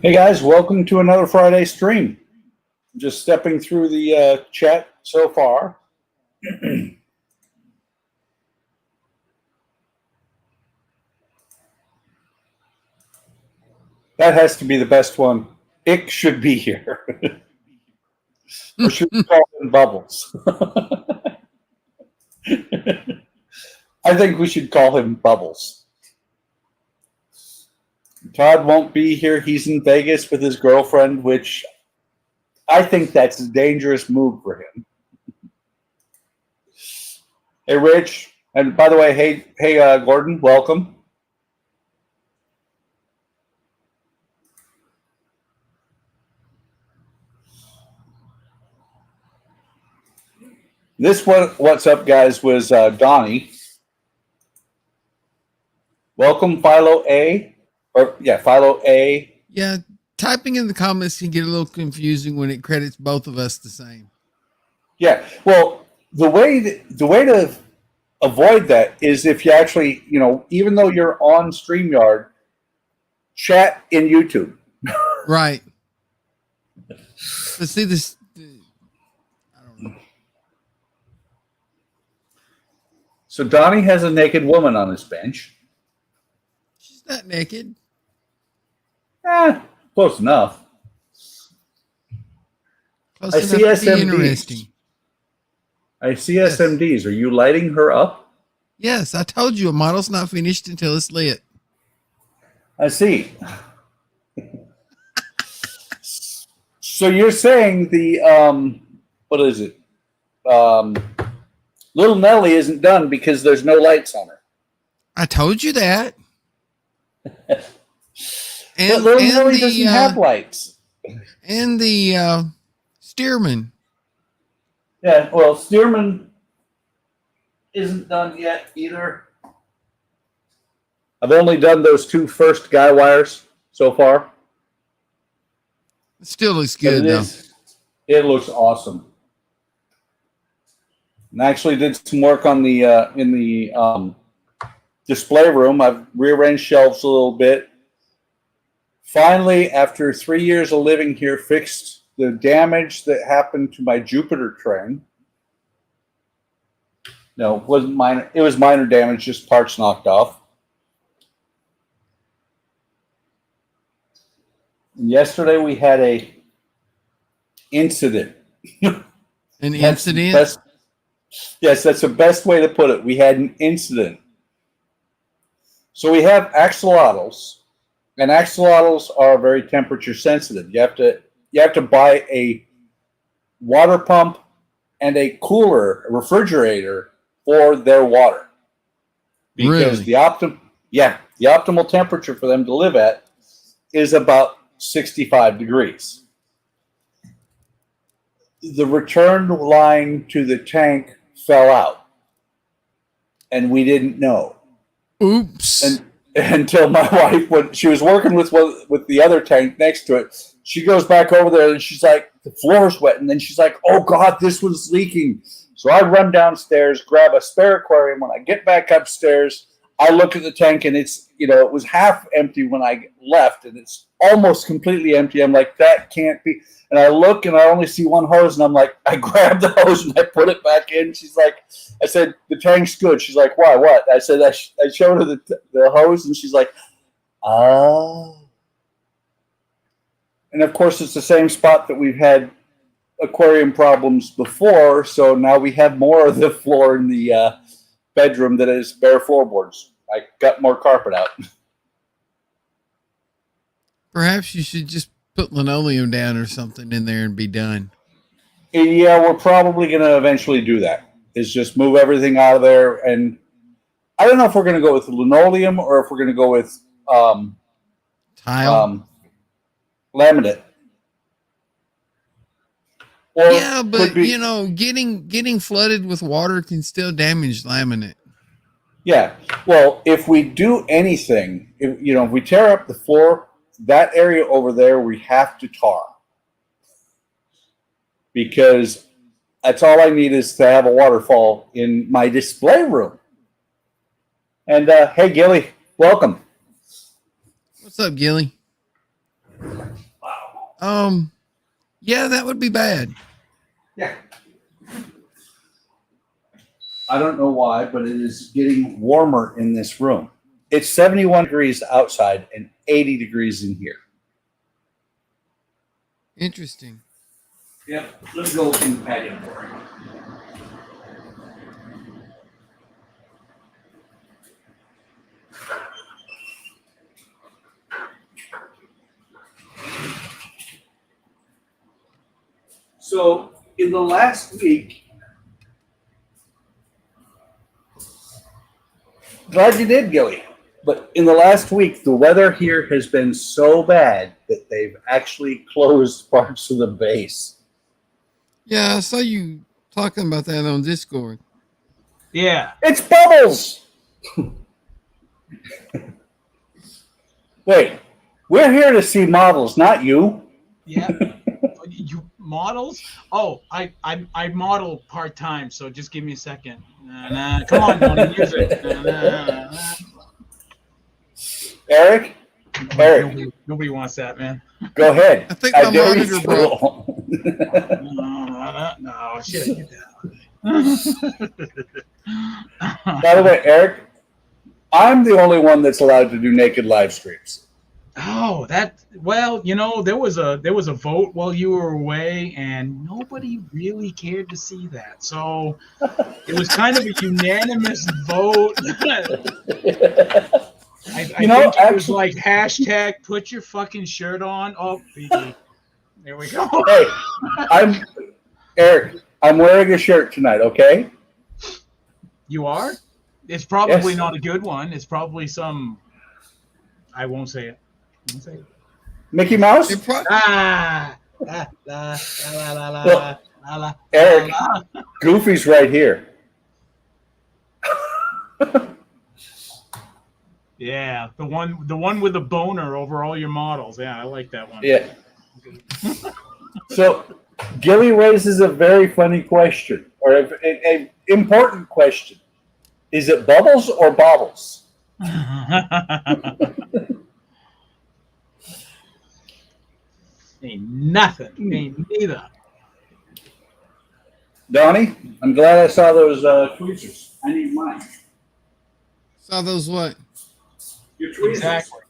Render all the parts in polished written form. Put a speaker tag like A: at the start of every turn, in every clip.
A: Hey guys, welcome to another Friday stream. Just stepping through the chat so far. That has to be the best one. Ick should be here. Or should we call him Bubbles? I think we should call him Bubbles. Todd won't be here. He's in Vegas with his girlfriend, which I think that's a dangerous move for him. Hey, Rich. And by the way, hey, Gordon, welcome. This one, what's up, guys, was Donnie. Welcome, Philo A. Or yeah, Philo A.
B: Yeah, typing in the comments can get a little confusing when it credits both of us the same.
A: Yeah, well, the way to avoid that is if you actually, even though you're on StreamYard, chat in YouTube.
B: Right. Let's see this. I don't know.
A: So Donnie has a naked woman on his bench.
B: She's not naked.
A: Close enough.
B: Close
A: I
B: enough
A: see
B: to be
A: SMDs.
B: interesting.
A: I see SMDs. Are you lighting her up?
B: Yes, I told you a model's not finished until it's lit.
A: I see. So you're saying the what is it? Little Nelly isn't done because there's no lights on her.
B: I told you that.
A: But Little Nelly doesn't have lights.
B: And the Stearman.
A: Yeah, well, Stearman isn't done yet either. I've only done those two first guy wires so far.
B: It still looks good, though.
A: It looks awesome. And I actually did some work on the in the display room. I've rearranged shelves a little bit. Finally, after 3 years of living here, fixed the damage that happened to my Jupiter train. No, it wasn't minor. It was minor damage, just parts knocked off. And yesterday we had a incident.
B: An incident?
A: Yes, that's the best way to put it. We had an incident. So we have axolotls, and axolotls are very temperature sensitive. You have to buy a water pump and a cooler, a refrigerator for their water. Because
B: really?
A: the optimal temperature for them to live at is about 65 degrees. The return line to the tank fell out, and we didn't know.
B: Oops.
A: Until my wife, when she was working with the other tank next to it, she goes back over there and she's like, the floor's wet. And then she's like, oh God, this one's leaking. So I run downstairs, grab a spare aquarium. When I get back upstairs, I look at the tank and it's, it was half empty when I left and it's almost completely empty. I'm like, that can't be. And I look and I only see one hose and I'm like, I grab the hose and I put it back in. She's like, I said, the tank's good. She's like, why, what? I said, I showed her the hose and she's like, oh. And of course, it's the same spot that we've had aquarium problems before. So now we have more of the floor in the bedroom that is bare floorboards. I got more carpet out.
B: Perhaps you should just put linoleum down or something in there and be done.
A: Yeah, we're probably going to eventually do that. Is just move everything out of there. And I don't know if we're going to go with linoleum or if we're going to go with
B: tile,
A: laminate.
B: Or yeah, but getting flooded with water can still damage laminate.
A: Yeah. Well, if we do anything, if we tear up the floor, that area over there, we have to tar. Because that's all I need is to have a waterfall in my display room. And hey, Gilly, welcome.
B: What's up, Gilly? Yeah, that would be bad.
A: Yeah. I don't know why, but it is getting warmer in this room. It's 71 degrees outside and 80 degrees in here.
B: Interesting.
A: Yep. Let's go in the patio for it. So in the last week, glad you did, Gilly. But in the last week, the weather here has been so bad that they've actually closed parts of the base.
B: Yeah, I saw you talking about that on Discord.
C: Yeah.
A: It's Bubbles! Wait, we're here to see models, not you.
C: Yeah. You models? Oh, I model part-time, so just give me a second. Come on, Donnie, use it.
A: Eric?
C: Nobody wants that, man.
A: Go ahead.
B: I think my
A: dare you
B: monitor broke.
C: No, shit, get that.
A: By the way, Eric, I'm the only one that's allowed to do naked live streams.
C: Oh, well, you know, there was a vote while you were away, and nobody really cared to see that. So it was kind of a unanimous vote. I think it was like hashtag put your fucking shirt on. Oh, BD. There we go.
A: Hey, Eric, I'm wearing a shirt tonight, okay?
C: You are? It's probably
A: Yes.
C: not a good one. It's probably some. I won't say it. I won't say it.
A: Mickey Mouse? Eric, Goofy's right here.
C: Yeah, the one with the boner over all your models. Yeah, I like that one.
A: Yeah. So, Gilly raises a very funny question, or an important question. Is it Bubbles or Bobbles?
C: Ain't nothing. Ain't neither.
A: Donnie, I'm glad I saw those tweezers. I need mine.
B: Saw those what?
A: Your tweezers.
C: Exactly.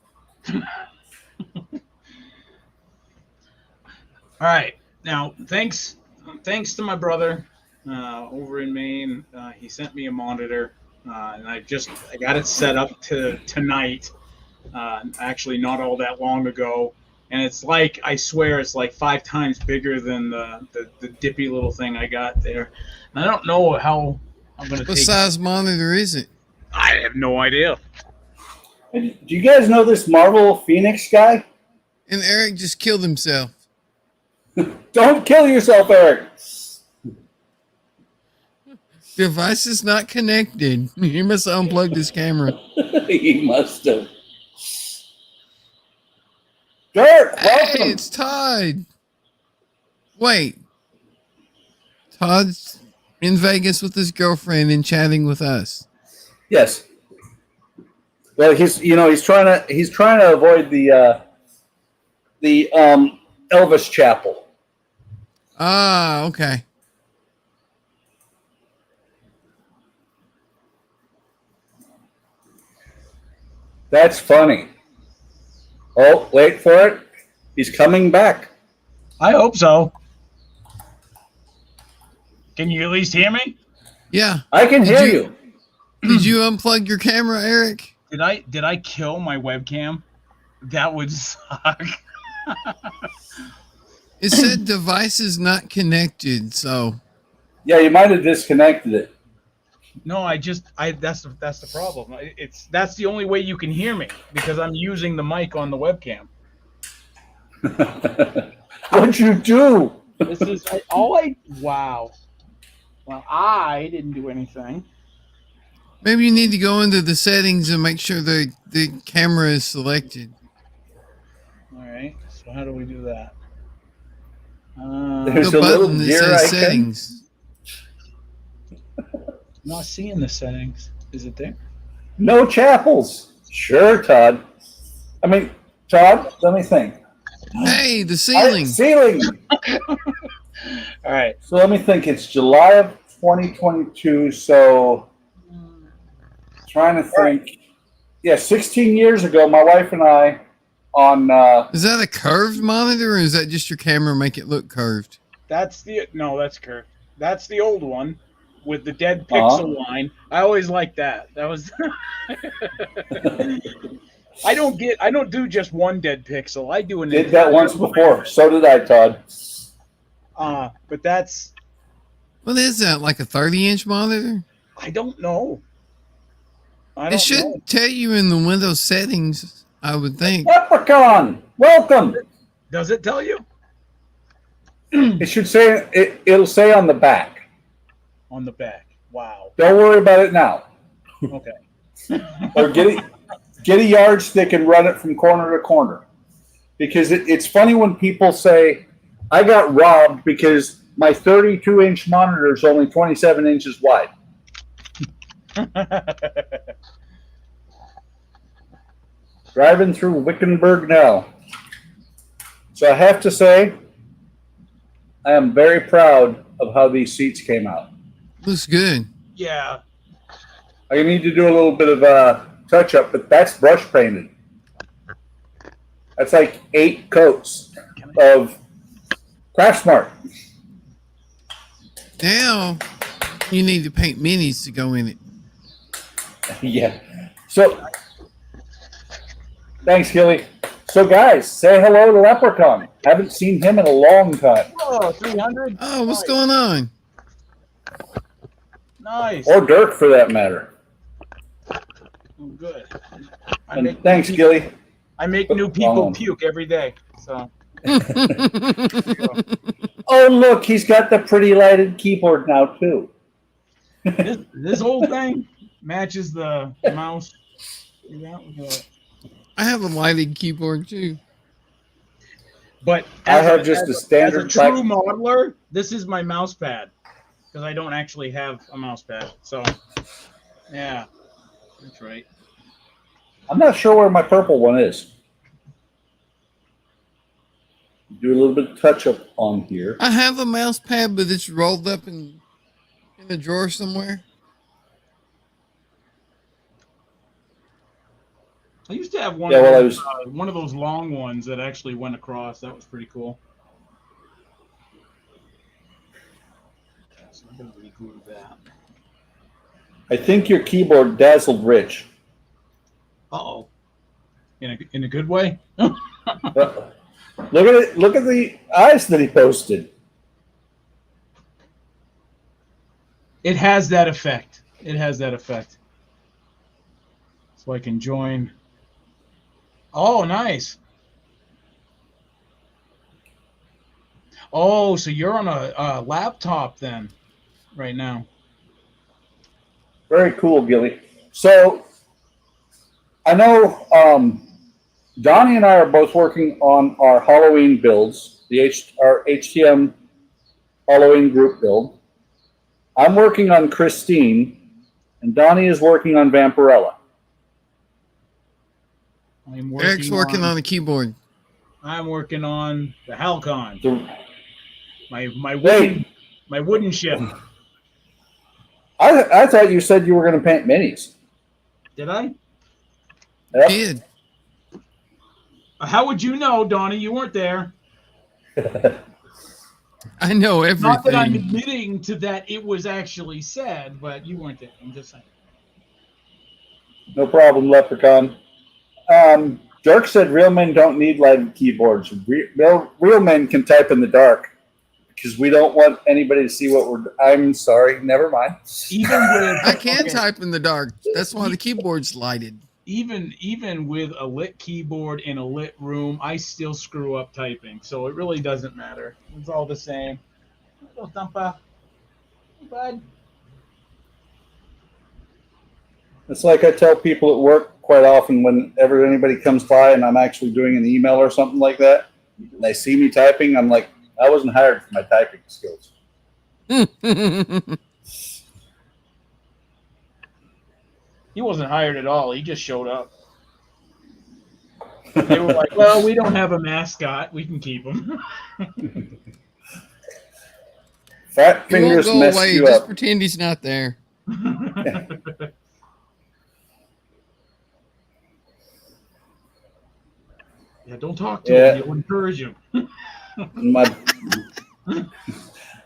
C: All right. Now, thanks to my brother over in Maine. He sent me a monitor, and I got it set up to tonight. Actually, not all that long ago, and it's like, I swear, it's like 5 times bigger than the dippy little thing I got there. And I don't know how I'm gonna.
B: What size monitor is it?
C: I have no idea.
A: Do you guys know this MARVELPHX guy?
B: And Eric just killed himself.
A: Don't kill yourself, Eric.
B: Device is not connected. He must have unplugged his camera.
A: He must have. Dirt, welcome.
B: Hey, it's Todd. Wait. Todd's in Vegas with his girlfriend and chatting with us.
A: Yes. Well, he's trying to avoid the Elvis Chapel.
B: Ah, okay.
A: That's funny. Oh, wait for it. He's coming back.
C: I hope so. Can you at least hear me?
B: Yeah.
A: I can hear you.
B: Did you unplug your camera, Eric?
C: Did I kill my webcam? That would suck.
B: It said device is not connected, so.
A: Yeah, you might have disconnected it.
C: No, that's the problem. That's the only way you can hear me, because I'm using the mic on the webcam.
A: What'd you do?
C: This is wow. Well, I didn't do anything.
B: Maybe you need to go into the settings and make sure the camera is selected.
C: All right. So how do we do that?
A: There's
B: The
A: a little
B: button that
A: gear
B: says
A: icon.
B: settings.
C: I'm not seeing the settings. Is it there?
A: No chapels. Sure, Todd. I mean, Todd, let me think.
B: Hey, the ceiling.
A: Ceiling.
C: All right.
A: So let me think. It's July of 2022. So trying to think. Yeah, 16 years ago, my wife and I on.
B: Is that a curved monitor, or is that just your camera make it look curved?
C: That's curved. That's the old one with the dead pixel line. I always like that. That was. I don't do just one dead pixel. I do an.
A: Did that once before. So did I, Todd.
C: But that's.
B: What is that? Like a 30-inch monitor?
C: I don't know.
B: It should tell you in the Windows settings, I would think.
A: Leprechaun, welcome.
C: Does it tell you?
A: It should say it'll say on the back.
C: On the back. Wow.
A: Don't worry about it now.
C: Okay.
A: Or get a yardstick and run it from corner to corner. Because it's funny when people say, I got robbed because my 32-inch monitor is only 27 inches wide. Driving through Wickenburg now. So I have to say, I am very proud of how these seats came out.
B: Looks good.
C: Yeah.
A: I need to do a little bit of a touch up, but that's brush painted. That's like 8 coats of Craftsmart.
B: Now you need to paint minis to go in it.
A: Yeah. So, thanks, Gilly. So, guys, say hello to Leprechaun. Haven't seen him in a long time.
C: Oh, 300?
B: Oh, what's going on?
C: Nice.
A: Or Dirk, for that matter.
C: Oh, good.
A: And thanks, Gilly.
C: I make new people puke every day. So.
A: Oh, look, he's got the pretty lighted keyboard now, too.
C: This old thing matches the mouse.
B: I have a lighted keyboard, too.
C: But
A: I have just a standard
C: as a true modeler, this is my mouse pad. Because I don't actually have a mouse pad. So, yeah, that's right.
A: I'm not sure where my purple one is. Do a little bit of touch up on here.
B: I have a mouse pad, but it's rolled up in a drawer somewhere.
C: I used to have one, one of those long ones that actually went across. That was pretty cool. So I'm going to reboot that.
A: I think your keyboard dazzled Rich.
C: Uh-oh. In a good way?
A: Look at it. Look at the eyes that he posted.
C: It has that effect. It has that effect. So I can join. Oh, nice. Oh, so you're on a laptop then, right now.
A: Very cool, Gilly. So I know Donnie and I are both working on our Halloween builds, our HTM Halloween group build. I'm working on Christine, and Donnie is working on Vampirella.
B: Eric's working on the keyboard.
C: I'm working on the Halcon. My wooden ship.
A: I thought you said you were going to paint minis.
C: Did I?
A: Yep.
B: Did.
C: How would you know, Donnie? You weren't there.
B: I know everything.
C: Not that I'm admitting to that it was actually said, but you weren't there. I'm just saying.
A: No problem, Leprechaun. Dirk said real men don't need lighted keyboards. Real men can type in the dark because we don't want anybody to see what we're. I'm sorry, never mind.
C: Even with
B: I can type in the dark. That's why the keyboard's lighted.
C: Even with a lit keyboard in a lit room, I still screw up typing. So it really doesn't matter. It's all the same. Hello, Thumpa. Hey, bud.
A: It's like I tell people at work quite often whenever anybody comes by and I'm actually doing an email or something like that, and they see me typing, I'm like, I wasn't hired for my typing skills.
C: He wasn't hired at all. He just showed up. They were like, well, we don't have a mascot. We can keep him.
A: Fat
B: He won't
A: fingers
B: go
A: mess
B: away.
A: you
B: Just
A: up.
B: pretend he's not there.
C: Yeah, don't talk to him. You'll encourage him.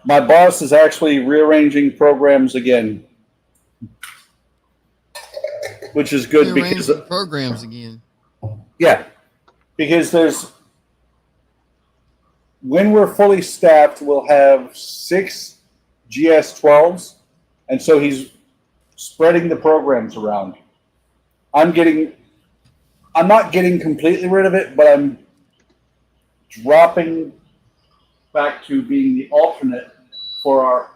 A: My boss is actually rearranging programs again, which is good because
B: programs again.
A: Yeah, because when we're fully staffed, we'll have 6 GS12s, and so he's spreading the programs around. I'm not getting completely rid of it, but I'm dropping back to being the alternate for our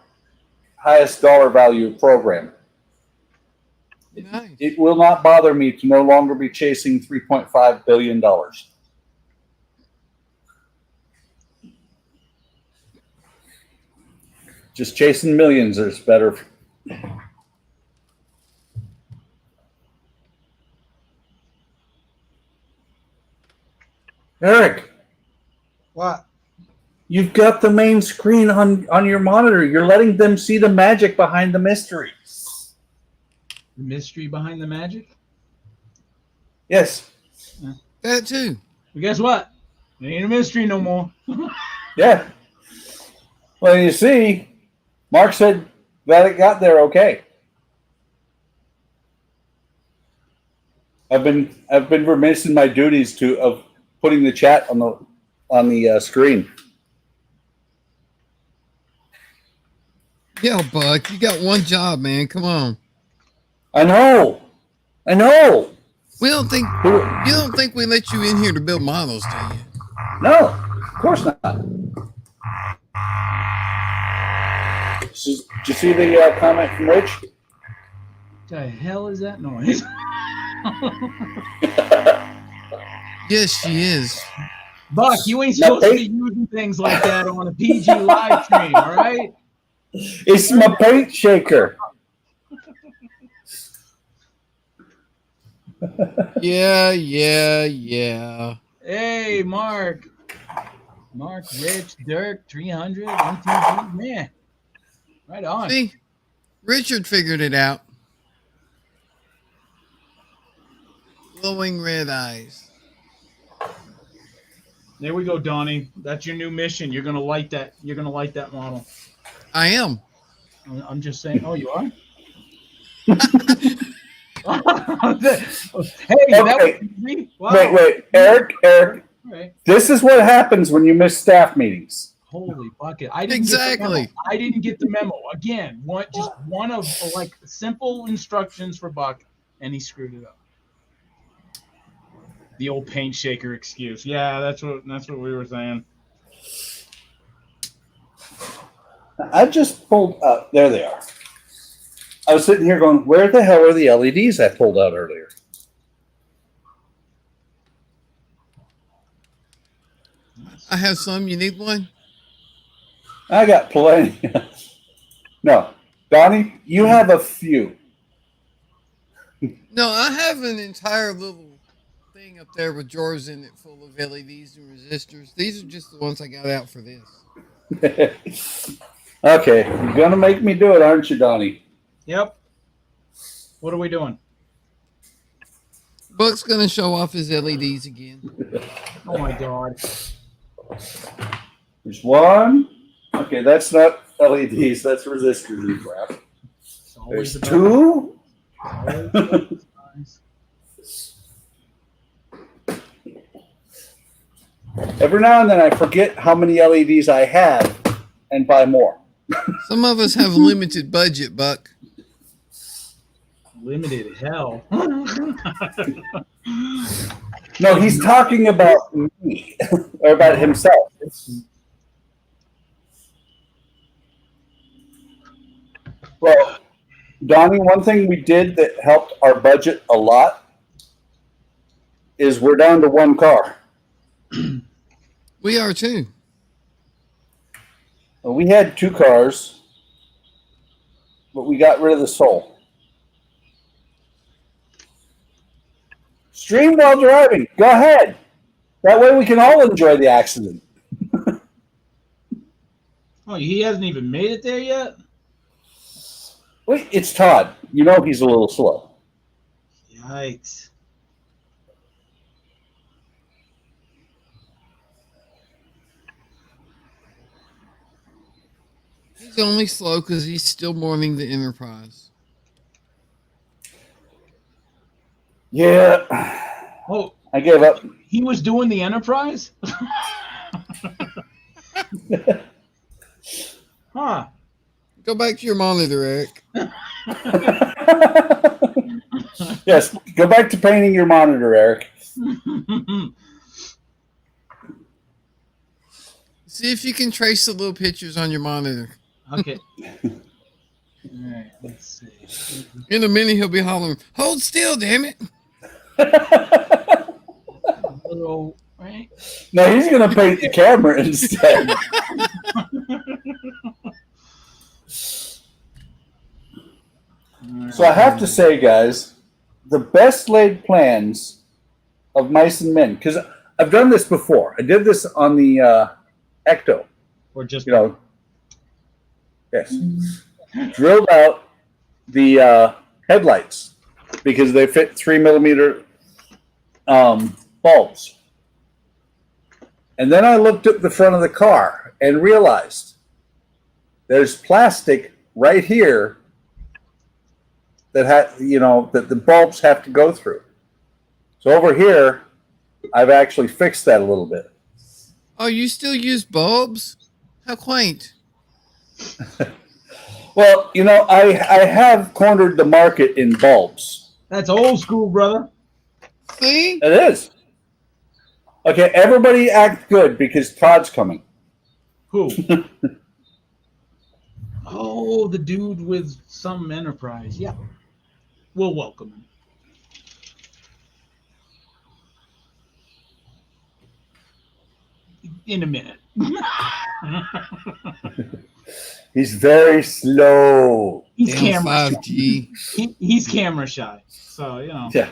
A: highest dollar value program.
B: Nice.
A: It will not bother me to no longer be chasing $3.5 billion. Just chasing millions is better. Eric.
C: What?
A: You've got the main screen on your monitor. You're letting them see the magic behind the mystery.
C: The mystery behind the magic?
A: Yes.
C: Yeah.
B: That too.
C: Well, guess what? It ain't a mystery no more.
A: Yeah. Well, you see, Mark said that it got there okay. I've been remiss in my duties of putting the chat on the screen.
B: Yeah, Buck, you got one job, man. Come on.
A: I know.
B: You don't think we let you in here to build models, do you?
A: No, of course not. Did you see the comment from Rich?
C: What the hell is that noise?
B: Yes, she is.
C: Buck, you ain't supposed to be using things like that on a PG live stream, all right?
A: It's my paint shaker.
B: Yeah.
C: Hey, Mark, Rich, Dirk, 300, 1, 2, 3, man. Right on.
B: See, Richard figured it out. Glowing red eyes.
C: There we go, Donnie. That's your new mission. You're gonna light that. You're gonna light that model.
B: I am.
C: I'm just saying. Oh, you are. Hey, that was me. Wow.
A: Wait, Eric.
C: Right.
A: This is what happens when you miss staff meetings.
C: Holy bucket! I didn't get the memo. Again, just one of like simple instructions for Buck, and he screwed it up. The old paint shaker excuse. Yeah, that's what we were saying.
A: I just pulled up. There they are. I was sitting here going, where the hell are the LEDs I pulled out earlier?
B: I have some. You need one?
A: I got plenty. No. Donnie, you have a few.
B: No, I have an entire little thing up there with drawers in it full of LEDs and resistors. These are just the ones I got out for this.
A: Okay. You're going to make me do it, aren't you, Donnie?
C: Yep. What are we doing?
B: Buck's going to show off his LEDs again.
C: Oh, my God.
A: There's one. Okay, that's not LEDs. That's resistors and crap. There's two. Every now and then I forget how many LEDs I have and buy more.
B: Some of us have a limited budget, Buck.
C: Limited hell.
A: No, he's talking about me or about himself. Well, Donnie, one thing we did that helped our budget a lot is we're down to one car.
B: We are too.
A: Well, we had 2 cars, but we got rid of the Soul. Stream while driving. Go ahead. That way we can all enjoy the accident.
C: Oh, he hasn't even made it there yet?
A: Wait, it's Todd. You know he's a little slow.
C: Yikes.
B: He's only slow because he's still mourning the Enterprise.
A: Yeah.
C: Oh,
A: I gave up.
C: he was doing the Enterprise? Huh.
B: Go back to your monitor, Eric.
A: Yes, go back to painting your monitor, Eric.
B: See if you can trace the little pictures on your monitor.
C: Okay. All right, let's see.
B: In a minute, he'll be hollering, "Hold still, damn it!"
C: Little, right?
A: No, he's going to paint the camera instead. So I have to say, guys, the best laid plans of mice and men, because I've done this before. I did this on the Ecto.
C: Or just,
A: You know, yes. Drilled out the headlights because they fit 3mm bulbs. And then I looked at the front of the car and realized there's plastic right here that that the bulbs have to go through. So over here, I've actually fixed that a little bit.
B: Oh, you still use bulbs? How quaint.
A: Well, I have cornered the market in bulbs.
C: that's old school, brother.
B: See?
A: It is. Okay, everybody act good because Todd's coming.
C: Who? Oh, the dude with some Enterprise. Yeah. We'll welcome him. In a minute.
A: He's very slow.
C: He's
B: Damn
C: camera
B: 5G.
C: he's camera shy. So,
A: Yeah.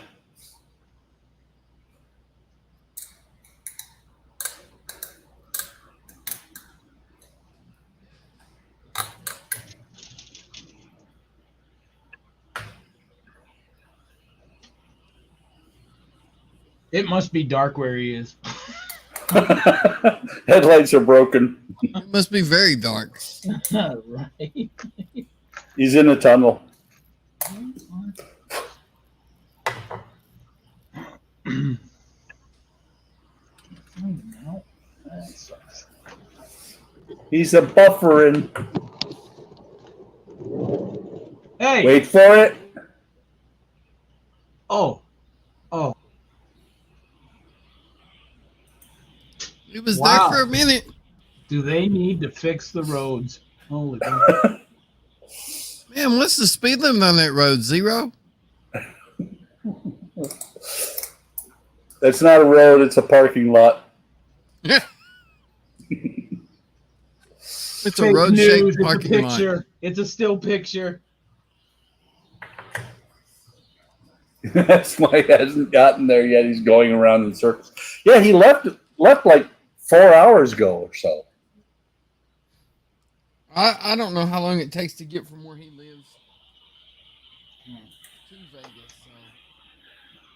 C: It must be dark where he is.
A: Headlights are broken.
B: It must be very dark.
C: Right.
A: He's in a tunnel.
C: That sucks.
A: He's a buffering.
C: Hey.
A: Wait for it.
C: Oh.
B: It was
C: Wow.
B: there for a minute.
C: Do they need to fix the roads? Holy God.
B: Man, what's the speed limit on that road? 0?
A: That's not a road, it's a parking lot.
B: It's a
C: Fake
B: road-shaped
C: news,
B: parking
C: it's a
B: lot.
C: picture. It's a still picture.
A: That's why he hasn't gotten there yet. He's going around in circles. Yeah, he left like 4 hours ago or so.
B: I don't know how long it takes to get from where he lives to Vegas. So.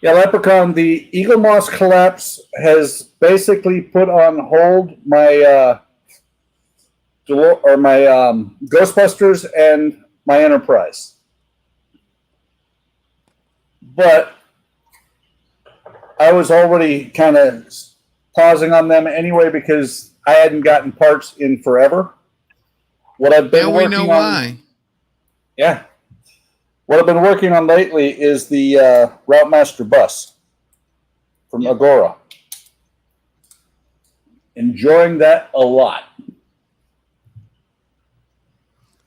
A: Yeah, Leprechaun, the Eagle Moss collapse has basically put on hold my Ghostbusters and my Enterprise. But I was already kind of pausing on them anyway because I hadn't gotten parts in forever. What I've been
B: Now we
A: working
B: know
A: on,
B: why.
A: yeah. What I've been working on lately is the Route Master bus from Agora. Enjoying that a lot.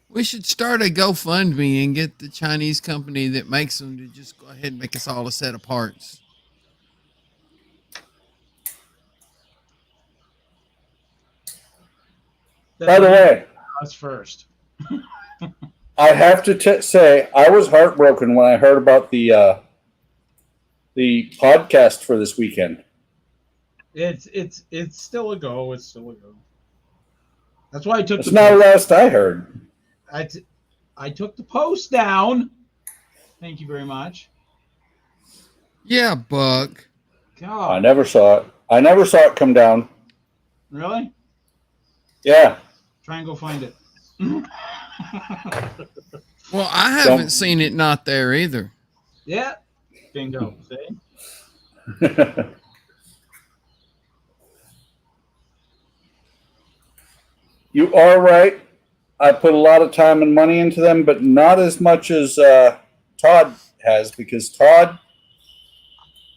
B: We should start a GoFundMe and get the Chinese company that makes them to just go ahead and make us all a set of parts.
A: By the way,
C: Us first.
A: I have to say I was heartbroken when I heard about the the podcast for this weekend?
C: It's still a go. It's still a go. That's why I took.
A: That's not the last I heard.
C: I took the post down. Thank you very much.
B: Yeah, Buck.
C: God.
A: I never saw it. I never saw it come down.
C: Really?
A: Yeah.
C: Try and go find it.
B: Well, I haven't seen it not there either.
C: Yeah. Bingo. See?
A: You are right. I put a lot of time and money into them, but not as much as Todd has, because Todd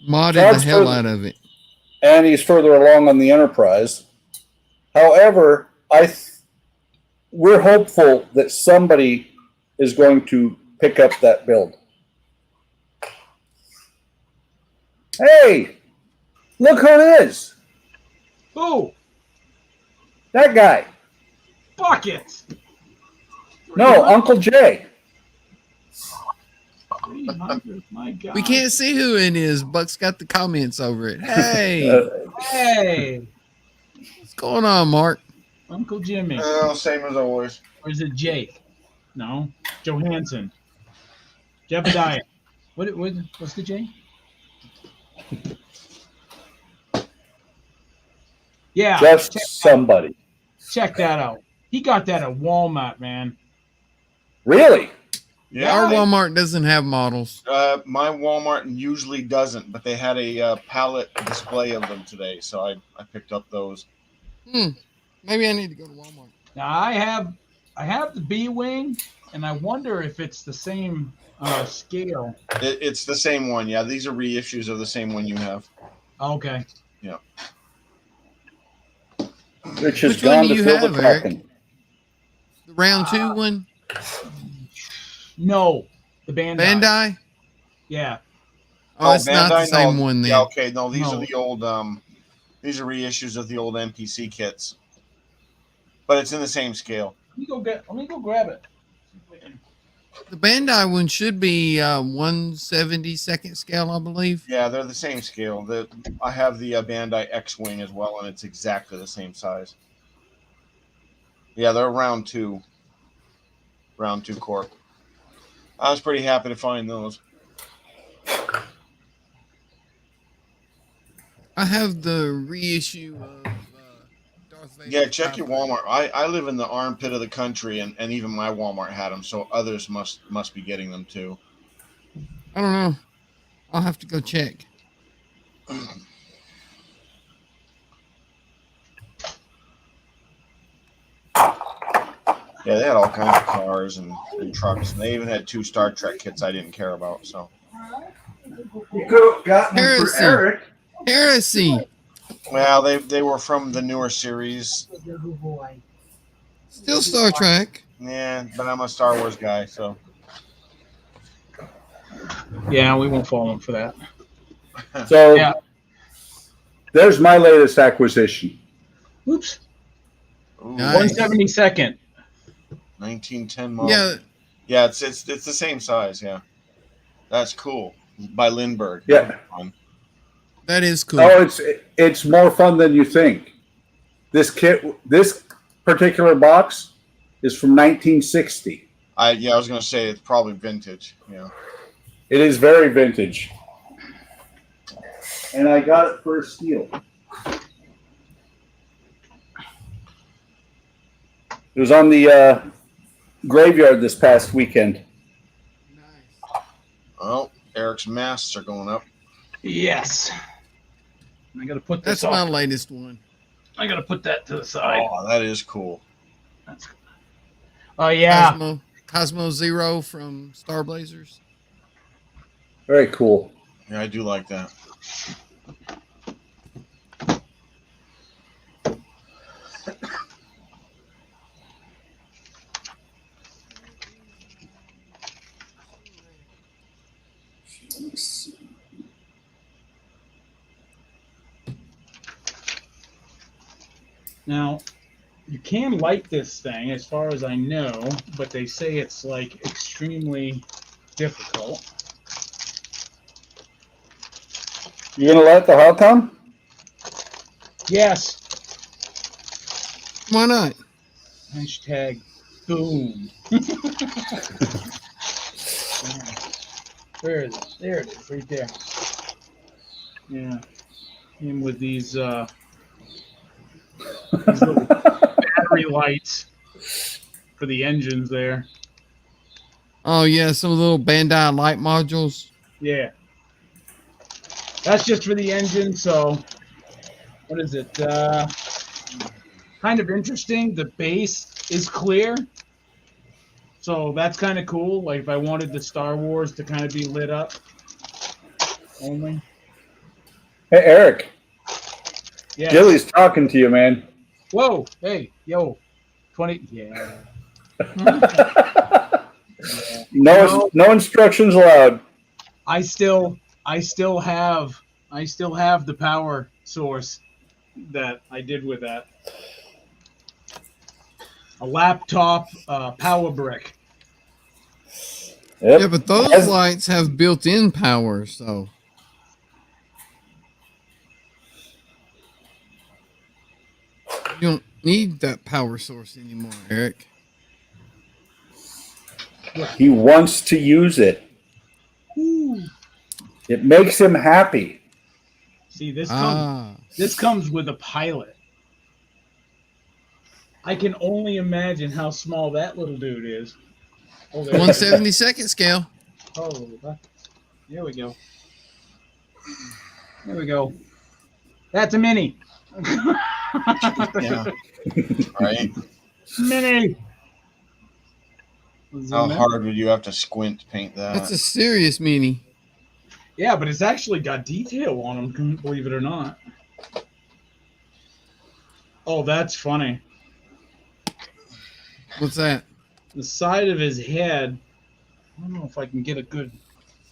B: Modded
A: Todd's
B: the hell
A: further-
B: out of it.
A: and he's further along on the Enterprise. However, we're hopeful that somebody is going to pick up that build. Hey, look who it is.
C: Who?
A: That guy.
C: Buckets.
A: No, Uncle Jay.
C: 300. My God.
B: We can't see who it is. Buck's got the comments over it. Hey,
C: Hey,
B: what's going on, Mark?
C: Uncle Jimmy.
D: Same as always.
C: Or is it Jake? No. Johansson. Jebediah. What's the J? Yeah.
A: Just somebody.
C: Check that out. He got that at Walmart, man.
A: Really?
D: Yeah,
B: Our Walmart doesn't have models.
D: my Walmart usually doesn't, but they had a pallet display of them today, so I picked up those.
B: Maybe I need to go to Walmart.
C: Now I have the B wing, and I wonder if it's the same scale.
D: It's the same one, yeah. These are reissues of the same one you have.
C: Okay.
D: Yeah.
A: Rich has
B: Which one
A: gone
B: do
A: to
B: you
A: fill
B: have,
A: the
B: Eric?
A: Kraken.
B: The round 2 one?
C: No, the Bandai.
B: Bandai?
C: Yeah.
B: Oh, it's not the
D: Bandai?
B: same
D: No.
B: one then.
D: Yeah, okay, no, these
C: No.
D: are the old these are reissues of the old NPC kits. But it's in the same scale.
C: Let me go grab it.
B: The Bandai one should be 1/72nd scale, I believe.
D: Yeah, they're the same scale. I have the Bandai X-Wing as well, and it's exactly the same size. Yeah, they're round 2. Round 2 Corp. I was pretty happy to find those.
B: I have the reissue of Darth Vader.
D: Yeah, check your Walmart. I live in the armpit of the country, and even my Walmart had them, so others must be getting them too.
B: I don't know. I'll have to go check.
D: Yeah, they had all kinds of cars and trucks, and they even had 2 Star Trek kits I didn't care about. So,
A: You could have gotten them for
B: Heresy.
A: Eric.
B: Heresy.
D: well, they were from the newer series.
B: Still Star Trek.
D: Yeah, but I'm a Star Wars guy, so
C: Yeah, we won't fall in for that.
A: So
C: Yeah.
A: there's my latest acquisition.
C: Oops.
D: ooh,
B: Nice.
C: 172nd.
D: 1910 model.
B: Yeah,
D: Yeah, it's the same size. Yeah, that's cool. By Lindbergh.
A: Yeah.
B: that is cool.
A: Oh, it's more fun than you think. This particular box is from 1960.
D: I was gonna say it's probably vintage. Yeah.
A: It is very vintage. And I got it for a steal. It was on the graveyard this past weekend.
B: Nice.
D: Oh, Eric's masks are going up.
C: Yes. I got to put this
B: That's my
C: off.
B: latest one.
C: I got to put that to the side.
D: Oh, that is cool.
C: Oh, yeah.
B: Cosmo Zero from Star Blazers.
A: Very cool.
D: Yeah, I do like that.
C: Now, you can light this thing, as far as I know, but they say it's like extremely difficult.
A: You gonna let the hog come?
C: Yes.
B: Why not?
C: Hashtag boom. Where is it? There it is, right there. Yeah. In with these little battery lights for the engines there.
B: Oh yeah, some little Bandai light modules.
C: Yeah. That's just for the engine, so what is it? Kind of interesting. The base is clear. So that's kind of cool. Like if I wanted the Star Wars to kind of be lit up only.
A: Hey, Eric.
C: Yeah.
A: Gilly's talking to you, man.
C: Whoa. Hey. Yo. 20. Yeah.
A: No instructions allowed.
C: I still have the power source that I did with that. A laptop power brick.
A: Yep.
B: Yeah, but those lights have built-in power, so you don't need that power source anymore, Eric.
A: He wants to use it.
C: Ooh.
A: It makes him happy.
C: See, this comes with a pilot. I can only imagine how small that little dude is. Oh,
B: 1/72 scale.
C: Oh, there we go. There we go. That's a mini.
D: Yeah. Right.
C: Mini.
D: How hard would you have to squint to paint that?
B: That's a serious mini.
C: Yeah, but it's actually got detail on them, believe it or not. Oh, that's funny.
B: What's that?
C: The side of his head. I don't know if I can get a good.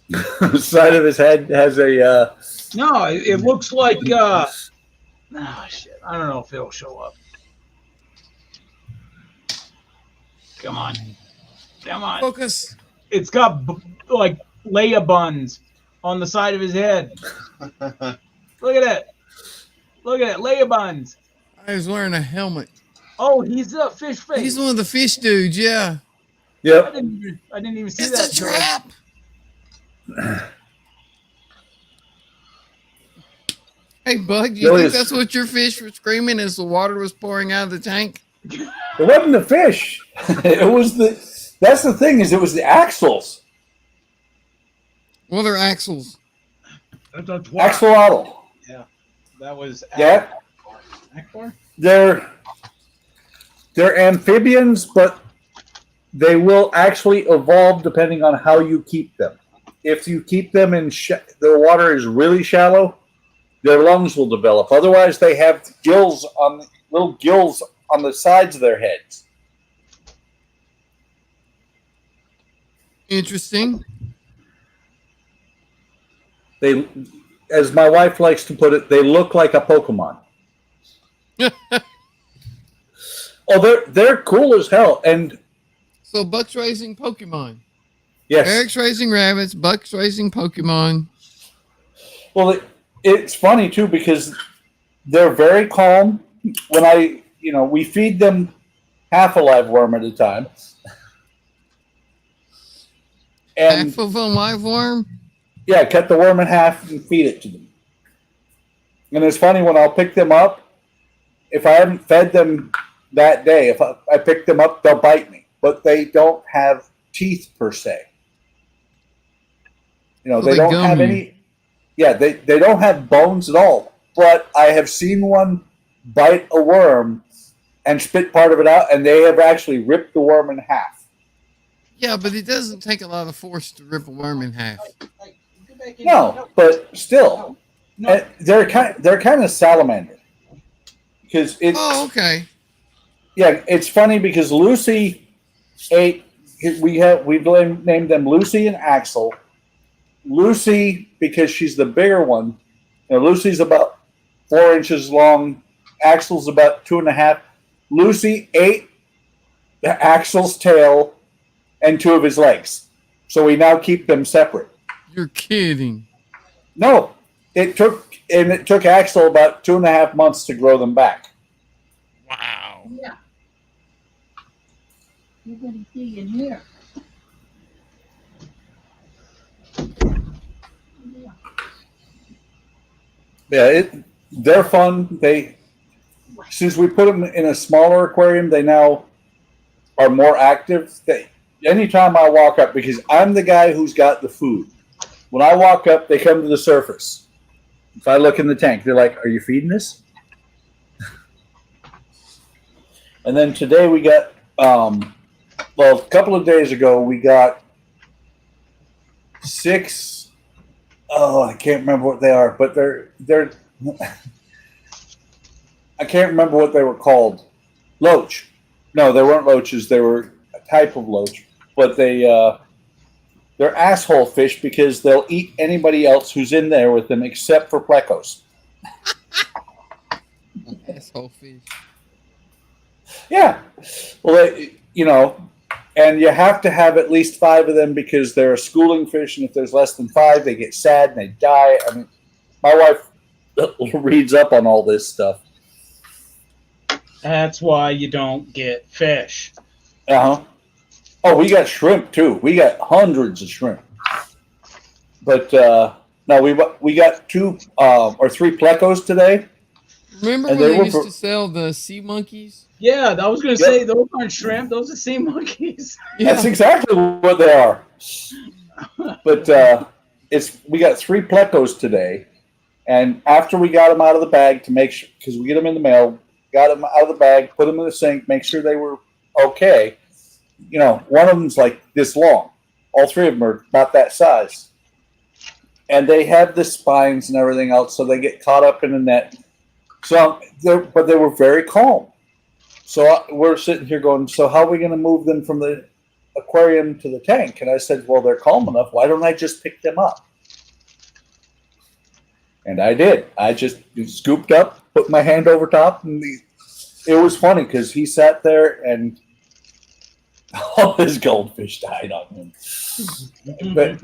A: The side of his head has a.
C: No, it looks like. Oh shit! I don't know if it'll show up. Come on, come on.
B: Focus.
C: It's got like Leia buns on the side of his head. Look at it. Look at it, Leia buns.
B: I was wearing a helmet.
C: Oh, he's a fish face.
B: He's one of the fish dudes, yeah.
A: Yep.
C: I didn't even see
B: It's
C: that.
B: a trap. Hey, Bug, you think that's what your fish were screaming as the water was pouring out of the tank?
A: It wasn't the fish. It was the. That's the thing, is it was the axles.
B: Well, they're axles.
A: Axolotl.
C: Yeah, that was.
A: Yeah.
C: Akbar?
A: They're amphibians, but they will actually evolve depending on how you keep them. If you keep them in the water is really shallow, their lungs will develop. Otherwise, they have little gills on the sides of their heads.
B: Interesting.
A: They, as my wife likes to put it, they look like a Pokemon. Oh, they're cool as hell. And
B: so Buck's raising Pokemon.
A: yes,
B: Eric's raising rabbits. Buck's raising Pokemon.
A: well, it's funny too because they're very calm. When we feed them half a live worm at a time. And
B: Half of a live worm?
A: yeah, cut the worm in half and feed it to them. And it's funny when I'll pick them up, if I haven't fed them that day, if I pick them up, they'll bite me. But they don't have teeth per se. They don't have any. Yeah, they don't have bones at all. But I have seen one bite a worm and spit part of it out, and they have actually ripped the worm in half.
B: Yeah, but it doesn't take a lot of force to rip a worm in half.
A: No, but still, they're kind of salamander. Because it's
B: okay.
A: Yeah, it's funny because Lucy ate. We've named them Lucy and Axel. Lucy because she's the bigger one. Lucy's about 4 inches long. Axel's about 2.5. Lucy ate Axel's tail and 2 of his legs, so we now keep them separate.
B: You're kidding.
A: No, it took Axel about 2.5 months to grow them back.
B: Wow.
E: Yeah. You're going to see in here. Yeah.
A: Yeah, they're fun. Since we put them in a smaller aquarium, they now are more active. Anytime I walk up, because I'm the guy who's got the food. When I walk up, they come to the surface. If I look in the tank, they're like, "Are you feeding this?" And then today we got, a couple of days ago, we got 6. Oh, I can't remember what they are, but they're. I can't remember what they were called. Loach. No, they weren't loaches. They were a type of loach, but they're asshole fish because they'll eat anybody else who's in there with them except for plecos.
B: Asshole fish.
A: Yeah. Well, and you have to have at least 5 of them because they're a schooling fish, and if there's less than 5, they get sad and they die. I mean, my wife reads up on all this stuff.
C: That's why you don't get fish.
A: Uh-huh. Oh, we got shrimp too. We got hundreds of shrimp. But no, we got 2 or 3 plecos today.
B: Remember
A: And
B: when
A: they
B: they
A: were
B: used to sell the sea monkeys?
C: Yeah, I was going to say, those aren't shrimp. Those are sea monkeys.
A: That's exactly what they are. But we got 3 plecos today, and after we got them out of the bag to make sure, because we get them in the mail, got them out of the bag, put them in the sink, make sure they were okay. One of them's like this long. All 3 of them are about that size, and they have the spines and everything else, so they get caught up in the net. So, but they were very calm. So we're sitting here going, so how are we going to move them from the aquarium to the tank? And I said, well, they're calm enough. Why don't I just pick them up? And I did. I just scooped up, put my hand over top, and it was funny because he sat there and all his goldfish died on him. But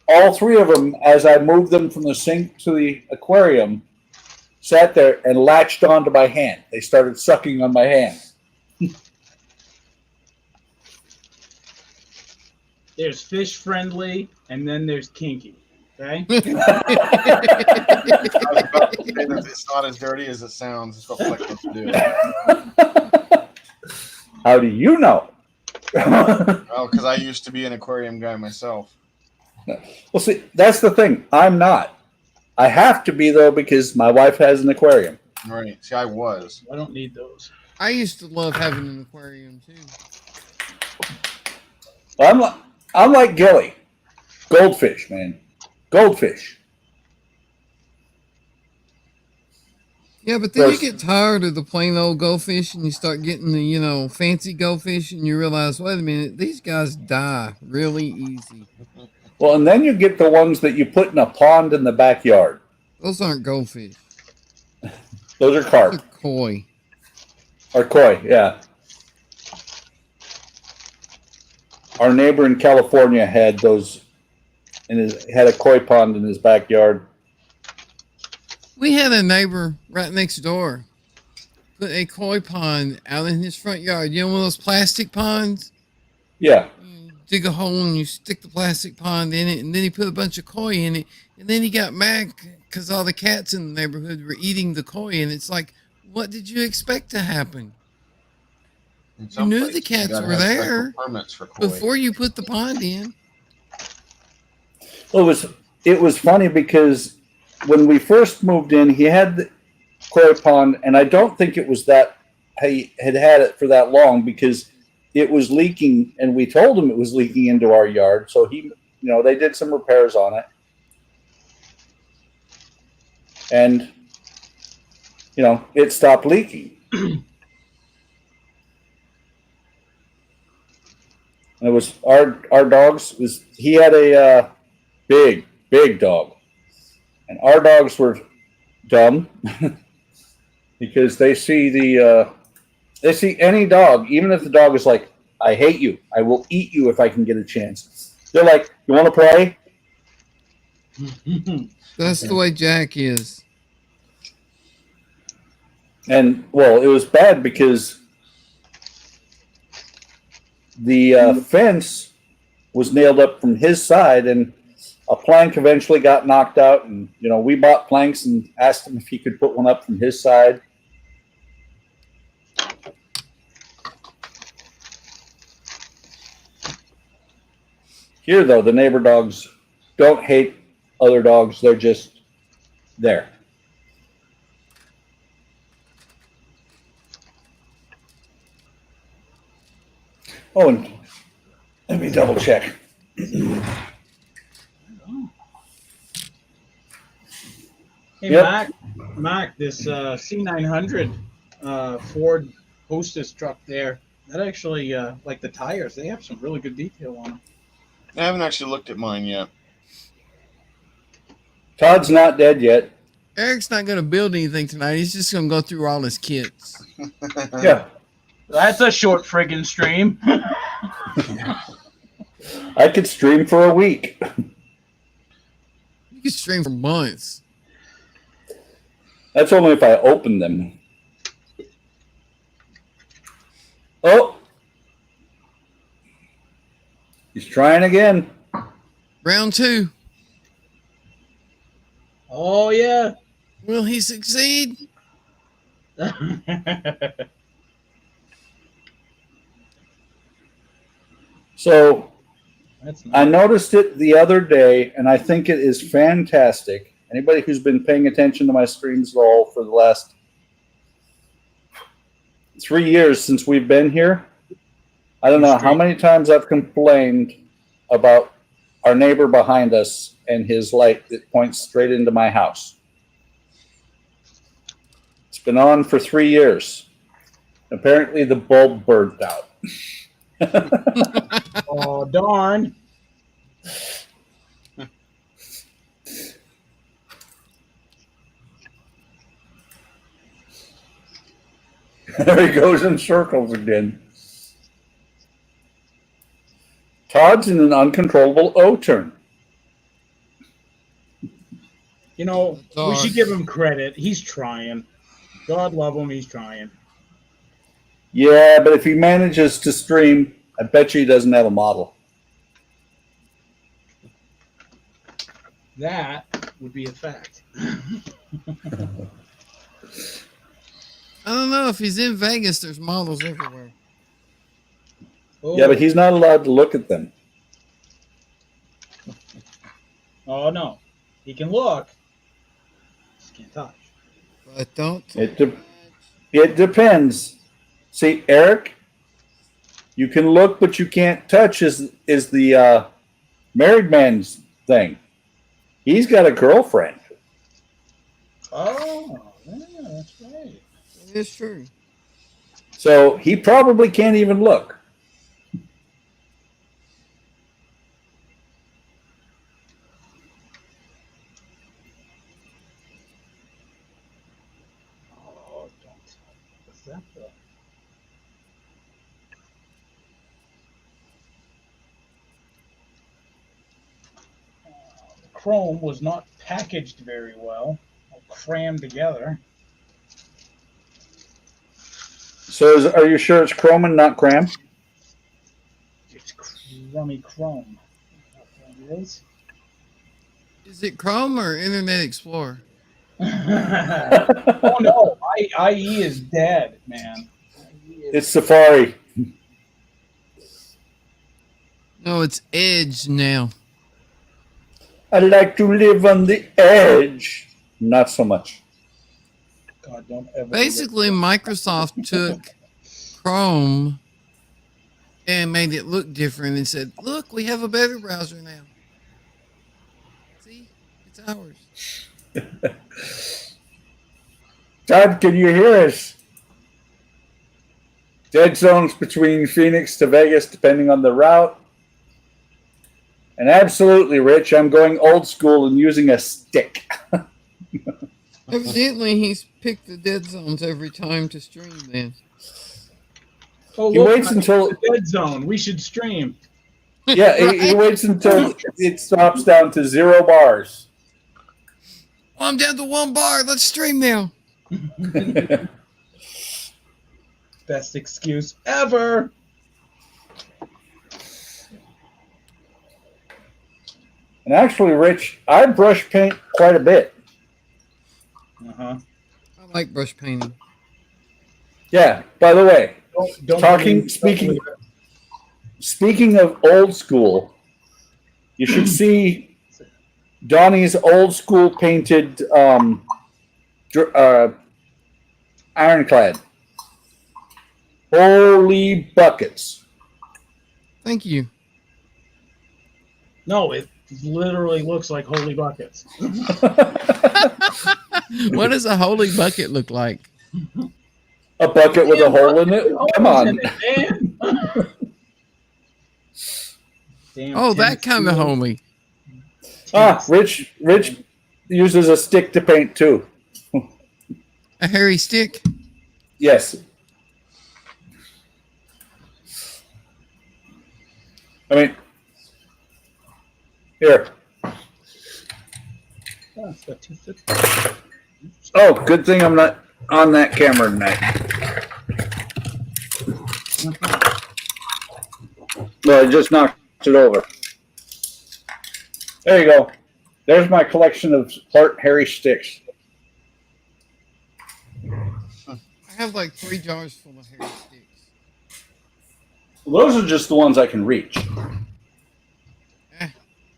A: all 3 of them, as I moved them from the sink to the aquarium, sat there and latched onto my hand. They started sucking on my hand.
C: There's fish friendly, and then there's kinky. Okay.
D: I was about to say that it's not as dirty as it sounds. It's what plecos do.
A: How do you know?
D: Well, because I used to be an aquarium guy myself.
A: Well, see, that's the thing. I'm not. I have to be, though, because my wife has an aquarium.
D: Right. See, I was.
C: I don't need those.
B: I used to love having an aquarium too.
A: I'm like Gilly. Goldfish, man. Goldfish.
B: Yeah, but then you get tired of the plain old goldfish and you start getting the, fancy goldfish and you realize, wait a minute, these guys die really easy.
A: Well, and then you get the ones that you put in a pond in the backyard.
B: Those aren't goldfish.
A: Those are carp.
B: They're koi.
A: Or koi, yeah. Our neighbor in California had those, had a koi pond in his backyard.
B: We had a neighbor right next door put a koi pond out in his front yard. You know, one of those plastic ponds?
A: Yeah.
B: You dig a hole and you stick the plastic pond in it, and then he put a bunch of koi in it, and then he got mad because all the cats in the neighborhood were eating the koi, and it's like, what did you expect to happen? You knew the cats were there before you put the pond in.
A: Well, it was funny because when we first moved in, he had the koi pond, and I don't think it was that he had it for that long because it was leaking, and we told him it was leaking into our yard. So they did some repairs on it, and it stopped leaking. And it was our dogs. He had a big dog, and our dogs were dumb because they see any dog, even if the dog is like, I hate you, I will eat you if I can get a chance. They're like, you want to play?
B: That's the way Jack is.
A: And well, it was bad because the fence was nailed up from his side, and a plank eventually got knocked out. And we bought planks and asked him if he could put one up from his side. Here, though, the neighbor dogs don't hate other dogs. They're just there. Oh, and let me double check.
C: Hey,
A: Yep.
C: Mac, this C900 Ford Hostess truck there, that actually, like the tires, they have some really good detail on them.
D: I haven't actually looked at mine yet.
A: Todd's not dead yet.
B: Eric's not going to build anything tonight. He's just going to go through all his kits.
A: Yeah.
C: That's a short friggin' stream.
A: I could stream for a week.
B: You can stream for months.
A: That's only if I open them. Oh. He's trying again.
B: Round 2.
C: Oh, yeah.
B: Will he succeed?
A: So
C: That's
A: I
C: nice.
A: noticed it the other day, and I think it is fantastic. Anybody who's been paying attention to my streams at all for the last 3 years since we've been here, I don't know how many times I've complained about our neighbor behind us and his light that points straight into my house. It's been on for 3 years. Apparently the bulb burnt out.
C: Oh, darn.
A: There he goes in circles again. Todd's in an uncontrollable O-turn.
C: You know, we
B: Darn.
C: should give him credit. He's trying. God love him, he's trying.
A: Yeah, but if he manages to stream, I bet you he doesn't have a model.
C: That would be a fact.
B: I don't know. If he's in Vegas, there's models everywhere.
C: Oh,
A: Yeah, but he's not allowed to look at them.
C: oh no. He can look. Just can't touch.
B: But don't.
A: It depends. See, Eric, you can look, but you can't touch is the married man's thing. He's got a girlfriend.
C: Oh, yeah, that's right.
B: It's true.
A: So he probably can't even look.
C: Oh, don't. What's that for? The chrome was not packaged very well. All crammed together.
A: So are you sure it's chrome and not cram?
C: It's crummy chrome. That's what it is.
B: Is it Chrome or Internet Explorer?
C: Oh no, IE is dead, man. IE is
A: It's Safari.
B: No, it's Edge now.
A: I like to live on the edge. Not so much.
C: God, don't ever.
B: Basically, Microsoft took Chrome and made it look different and said, look, we have a better browser now. See? It's ours.
A: Todd, can you hear us? Dead zones between Phoenix to Vegas, depending on the route. And absolutely, Rich, I'm going old school and using a stick.
B: Evidently, he's picked the dead zones every time to stream then.
C: Oh,
A: He
C: look,
A: waits until
C: the dead zone. We should stream.
A: he waits until it drops down to 0 bars.
B: I'm down to 1 bar. Let's stream now.
C: Best excuse ever.
A: And actually, Rich, I brush paint quite a bit.
C: Uh-huh.
B: I like brush painting.
A: Yeah. By the way,
C: Don't
A: speaking of old school, you should see Donnie's old school painted ironclad. Holy buckets!
B: Thank you.
C: No, it literally looks like holy buckets.
B: What does a holy bucket look like?
A: A bucket with a hole in it? Come on.
C: Damn
B: Oh,
C: tin
B: that kind of
C: steel.
B: holy.
A: Ah, Rich uses a stick to paint too.
B: A hairy stick?
A: Yes. I mean, here.
C: Oh, it's got 2 thick.
A: Oh, good thing I'm not on that camera tonight. No, I just knocked it over. There you go. There's my collection of hairy sticks.
B: I have like 3 jars full of hairy sticks.
A: Well, those are just the ones I can reach.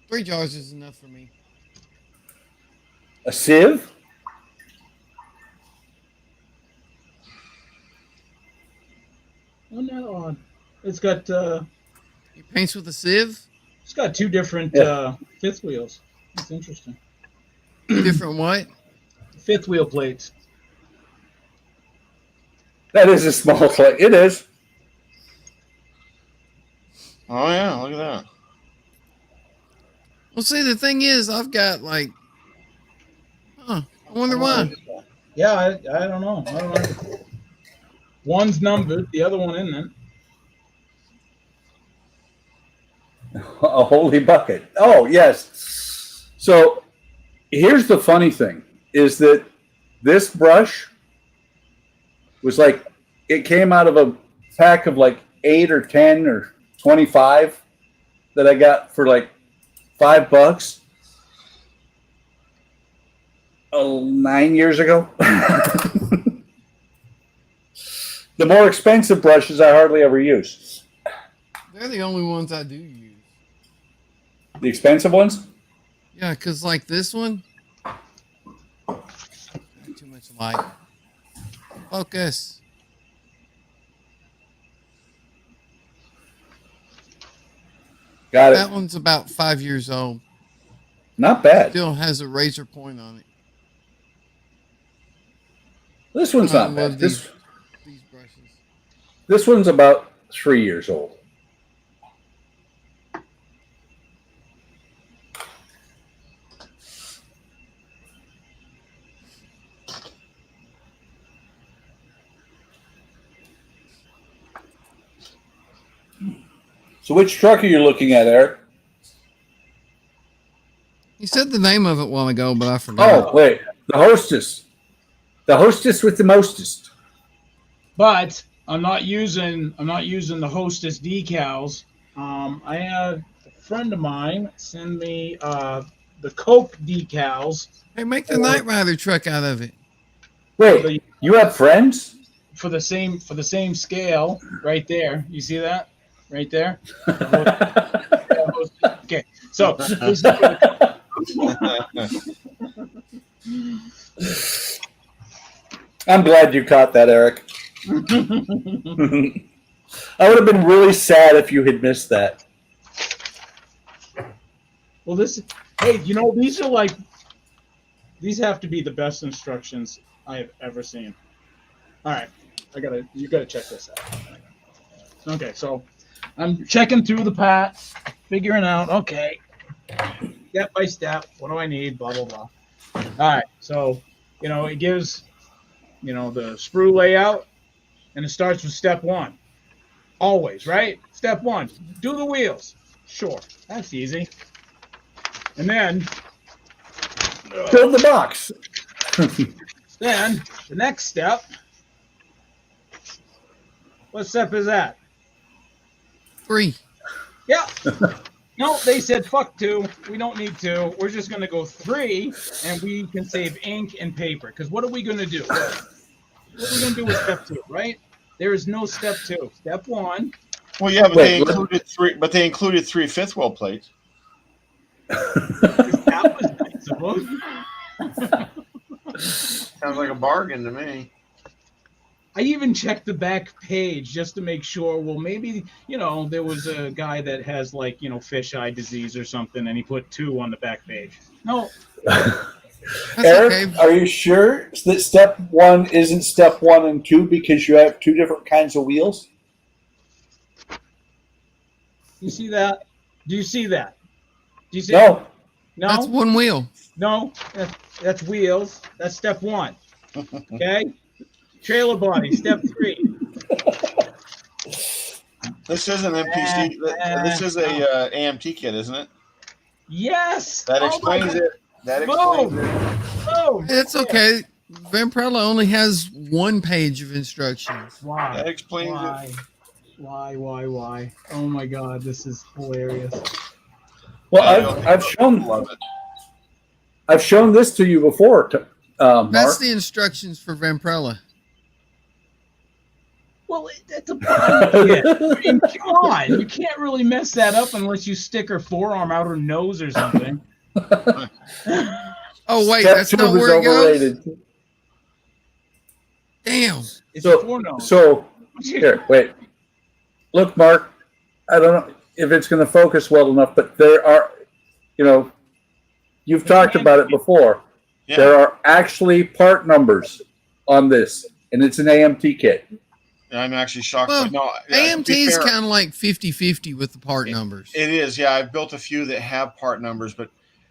B: 3 jars is enough for me.
A: A sieve?
C: Oh, no, on. It's got
B: He paints with a sieve?
C: it's got 2 different fifth wheels. That's interesting.
B: Different what?
C: Fifth wheel plates.
A: That is a small clay. It is.
D: Oh yeah, look at that.
B: Well, see, the thing is, I've got like, I wonder why.
C: Yeah, I don't know. I don't know. One's numbered, the other one isn't.
A: A holy bucket. Oh, yes. So here's the funny thing is that this brush was like, it came out of a pack of like 8 or 10 or 25 that I got for like $5. 9 years ago. The more expensive brushes I hardly ever use.
B: They're the only ones I do use.
A: The expensive ones?
B: Yeah, because like this one, too much light. Focus.
A: Got
B: That
A: it.
B: one's about 5 years old.
A: Not bad.
B: Still has a razor point on it.
A: This one's
B: I
A: not
B: love
A: bad.
B: these brushes.
A: This one's about 3 years old. So which truck are you looking at, Eric?
B: You said the name of it a while ago, but I forgot.
A: Oh, wait. The Hostess. The Hostess with the mostest.
C: But I'm not using the Hostess decals. I had a friend of mine send me the Coke decals
B: Hey, make the Night Rider truck out of it.
A: Wait, you have friends?
C: for the same scale right there. You see that right there? Okay, so
A: I'm glad you caught that, Eric. I would have been really sad if you had missed that.
C: well, these have to be the best instructions I have ever seen. All right, you gotta check this out. Okay, so I'm checking through the pat, figuring out, okay, step by step, what do I need, blah, blah, blah. All right, so, it gives, the sprue layout, and it starts with step 1. Always, right? Step 1, do the wheels. Sure, that's easy. And then
A: Build the box.
C: Then the next step. What step is that?
B: 3.
C: Yeah. No, they said fuck 2. We don't need 2. We're just gonna go 3, and we can save ink and paper. Because what are we gonna do? What are we gonna do with step 2? Right? There is no step 2. Step 1.
D: Well, yeah, but
A: Wait,
D: they included 3. But they included 3 fifth wheel plates.
C: That was nice of them.
D: Sounds like a bargain to me.
C: I even checked the back page just to make sure. Well, maybe, there was a guy that has like, fish eye disease or something, and he put 2 on the back page. No.
A: Eric,
B: okay.
A: are you sure that step 1 isn't step 1 and 2 because you have 2 different kinds of wheels?
C: You see that? Do you see that? Do you see
A: No.
C: that? No.
B: That's 1 wheel.
C: No. That's wheels. That's step 1. Okay. Trailer body, step 3.
D: This is an MPC. This is a AMT kit, isn't it?
C: Yes.
D: That explains it. That explains it.
C: Oh,
B: It's okay. Vampirella only has 1 page of instructions.
C: why?
D: That explains
C: Why?
D: it.
C: Why? Oh my God, this is hilarious.
A: Well, I've shown this to you before,
B: That's
A: Mark.
B: the instructions for Vampirella.
C: Well, that's a body kit. I mean, come on. You can't really mess that up unless you stick her forearm out her nose or something.
B: Oh, wait,
A: Step
B: that's
A: 2
B: not
A: is
B: where it goes?
A: overrated.
B: Damn.
C: It's a forenose.
A: So here, wait. Look, Mark, I don't know if it's going to focus well enough, but there are, you've talked about it before.
D: Yeah.
A: There are actually part numbers on this, and it's an AMT kit.
D: I'm actually shocked.
B: Well,
D: But no,
B: AMT
D: to be
B: is
D: fair,
B: kind of like 50-50 with the part numbers.
D: It is, yeah. I've built a few that have part numbers, but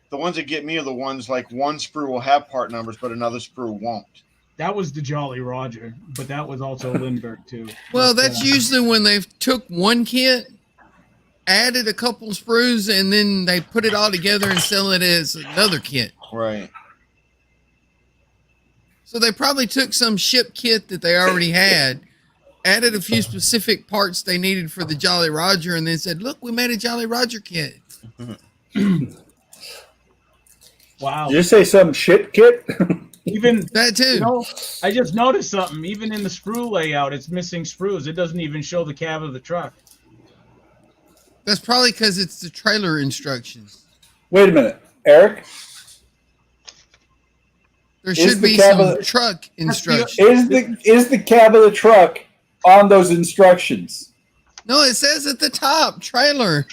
D: the ones that get me are the ones like one sprue will have part numbers, but another sprue won't.
C: That was the Jolly Roger, but that was also Lindbergh too.
B: Well,
C: But,
B: that's usually when they've took 1 kit, added a couple sprues, and then they put it all together and sell it as another kit.
D: Right.
B: So they probably took some ship kit that they already had, added a few specific parts they needed for the Jolly Roger, and then said, look, we made a Jolly Roger kit.
C: wow.
A: Did you say some shit kit?
C: Even
B: That too.
C: I just noticed something. Even in the sprue layout, it's missing sprues. It doesn't even show the cab of the truck.
B: That's probably because it's the trailer instructions.
A: Wait a minute, Eric.
B: There
A: Is
B: should
A: the
B: be
A: cab
B: some
A: of the-
B: truck instructions.
A: Is the cab of the truck on those instructions?
B: No, it says at the top, trailer.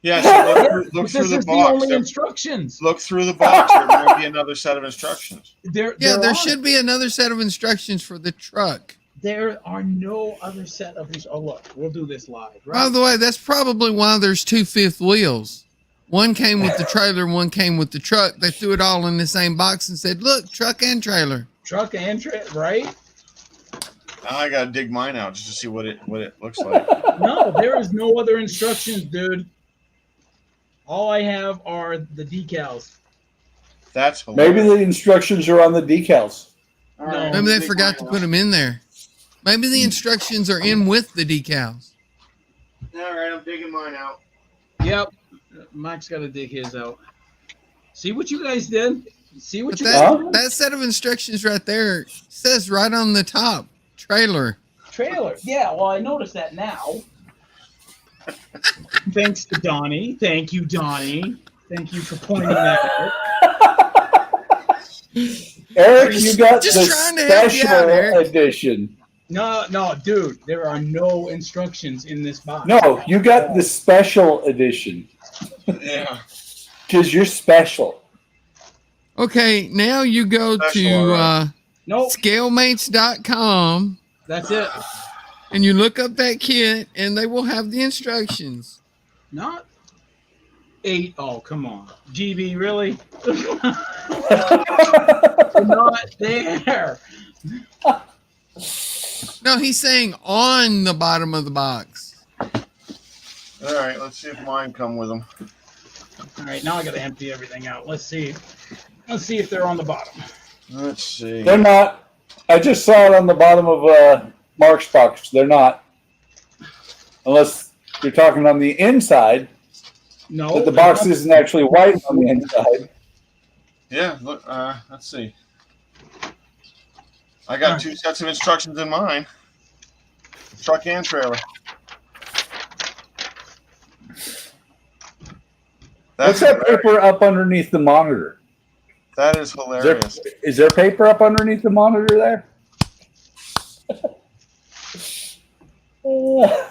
D: Yeah, so look
C: But
D: through
C: this
D: the
C: is the
D: box.
C: only instructions.
D: Look through the box. There might be another set of instructions.
B: There should be another set of instructions for the truck.
C: There are no other set of these. Oh, look, we'll do this live,
B: By
C: right?
B: the way, that's probably why there's 2 fifth wheels. One came with the trailer, one came with the truck. They threw it all in the same box and said, look, truck and trailer.
C: Truck and right?
D: Now I gotta dig mine out just to see what it looks like.
C: No, there is no other instructions, dude. All I have are the decals.
D: That's hilarious.
A: Maybe the instructions are on the decals.
C: All right.
B: Maybe they forgot to put them in there. Maybe the instructions are in with the decals.
D: All right, I'm digging mine out.
C: Yep. Mike's got to dig his out. See what you guys did? See what
B: But
C: you guys did?
B: that set of instructions right there says right on the top, trailer.
C: Trailer. Yeah, well, I noticed that now. Thanks to Donnie. Thank you, Donnie. Thank you for pointing that out.
A: Eric, you got
B: Just
A: the
B: trying to help you
A: special
B: out, Eric.
A: edition.
C: No, dude. There are no instructions in this box.
A: No, you got the special edition
D: Yeah.
A: because you're special.
B: Okay, now you go
D: Special,
B: to
D: alright.
C: Nope.
B: scalemates.com
C: That's it.
B: and you look up that kit and they will have the instructions.
C: Not 8. Oh, come on. GB, really? Not there.
B: No, he's saying on the bottom of the box.
D: All right, let's see if mine come with them.
C: All right, now I got to empty everything out. Let's see. Let's see if they're on the bottom.
D: Let's see.
A: They're not. I just saw it on the bottom of Mark's box. They're not. Unless you're talking on the inside.
C: No.
A: But the box isn't actually white on the inside.
D: Yeah, look, let's see. I got 2 sets of instructions in mine. Truck and trailer.
A: What's that paper up underneath the monitor?
D: That is hilarious.
A: Is there paper up underneath the monitor there?
D: Wow.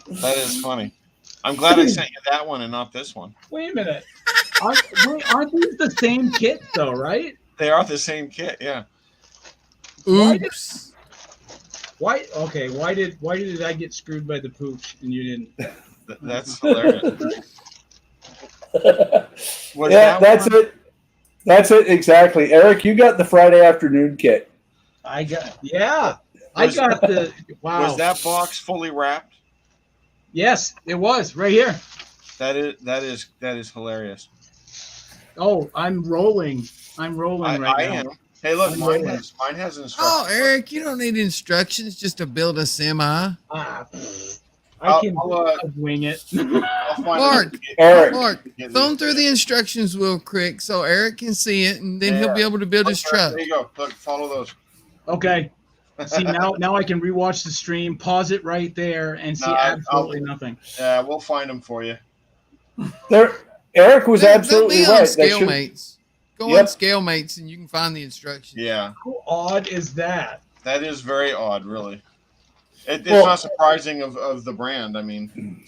D: That is funny. I'm glad I sent you that one and not this one.
C: Wait a minute. Aren't these the same kit, though, right?
D: They are the same kit, yeah.
B: Oops.
C: Why did I get screwed by the pooch and you didn't?
D: That's hilarious.
A: That's it. That's it exactly. Eric, you got the Friday afternoon kit.
C: I got the wow.
D: Was that box fully wrapped?
C: Yes, it was right here.
D: That is hilarious.
C: Oh, I'm rolling. I'm rolling right now.
D: I am. Hey, look, mine has instructions.
B: Oh, Eric, you don't need instructions just to build a semi.
C: I can
D: I'll
C: wing it.
B: Mark, thumb through the instructions real quick so Eric can see it, and then he'll be able to build his truck.
D: There you go. Look, follow those.
C: Okay. See, now I can rewatch the stream, pause it right there, and see absolutely nothing.
D: Yeah, we'll find them for you.
A: Eric was absolutely
B: they'll be on
A: right.
B: ScaleMates. Go on ScaleMates, and you can find the instructions.
D: Yeah.
C: How odd is that?
D: That is very odd, really. It's not surprising of the brand. I mean,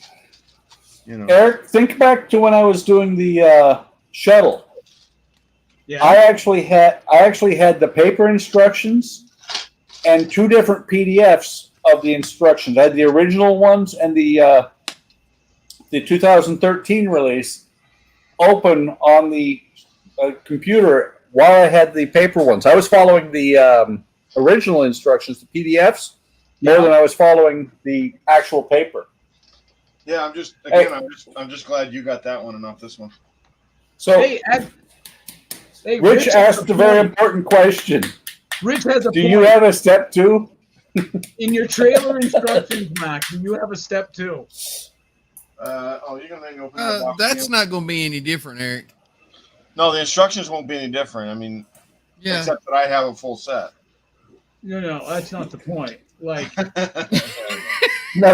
D: you know.
A: Eric, think back to when I was doing the shuttle.
C: Yeah.
A: I actually had the paper instructions and 2 different PDFs of the instructions. I had the original ones and the 2013 release open on the computer while I had the paper ones. I was following the original instructions, the PDFs, more than I was following the actual paper.
D: Yeah, I'm just glad you got that one and not this one.
A: So, Rich asked a very important question.
C: Rich has a
A: Do you have a step 2?
C: In your trailer instructions, Mac, do you have a step 2?
D: You're gonna open the box.
B: That's not going to be any different, Eric.
D: No, the instructions won't be any different. I mean, except that I have a full set.
C: No, that's not the point. Like,
A: no,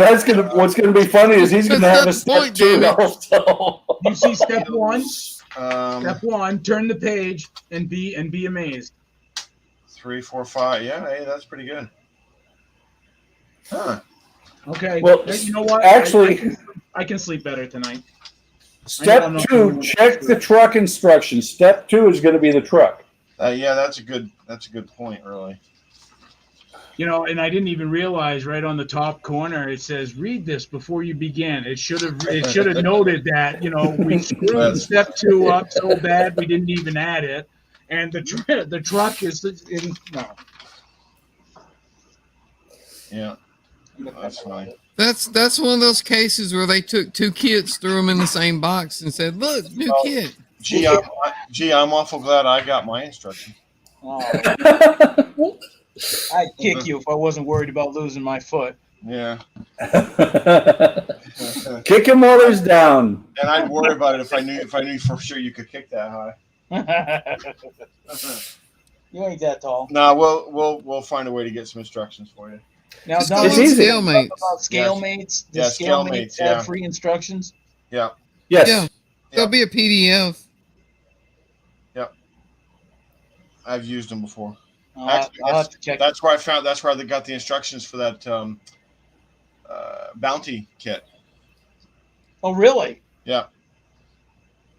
A: what's gonna be funny is he's gonna have a step 2 also.
C: You see step 1. Step 1. Turn the page and be amazed.
D: 3, 4, 5. Yeah, hey, that's pretty good. Huh.
C: Okay.
A: Well,
C: you know what?
A: Actually,
C: I can sleep better tonight.
A: Step 2, check the truck instructions. Step 2 is going to be the truck.
D: Yeah, that's a good point, really.
C: You know, and I didn't even realize right on the top corner it says "read this before you begin." It should have noted that, you know, we screwed step 2 up so bad we didn't even add it, and the truck is in no.
D: Yeah, that's fine.
B: That's one of those cases where they took 2 kits, threw them in the same box, and said, "Look, new kit."
D: Gee, I'm awful glad I got my instructions.
C: Oh. I'd kick you if I wasn't worried about losing my foot.
D: Yeah.
A: Kick him while he's down.
D: And I'd worry about it if I knew for sure you could kick that high.
C: You ain't that tall.
D: No, we'll find a way to get some instructions for you.
C: Now,
B: it's easy. ScaleMates.
C: About ScaleMates.
D: Yes.
C: ScaleMates have free instructions.
D: Yeah.
A: Yes.
B: Yeah. There'll be a PDF.
D: Yep. I've used them before.
C: Actually, I'll have to check.
D: That's where I found. That's where they got the instructions for that bounty kit.
C: Oh, really?
D: Yeah.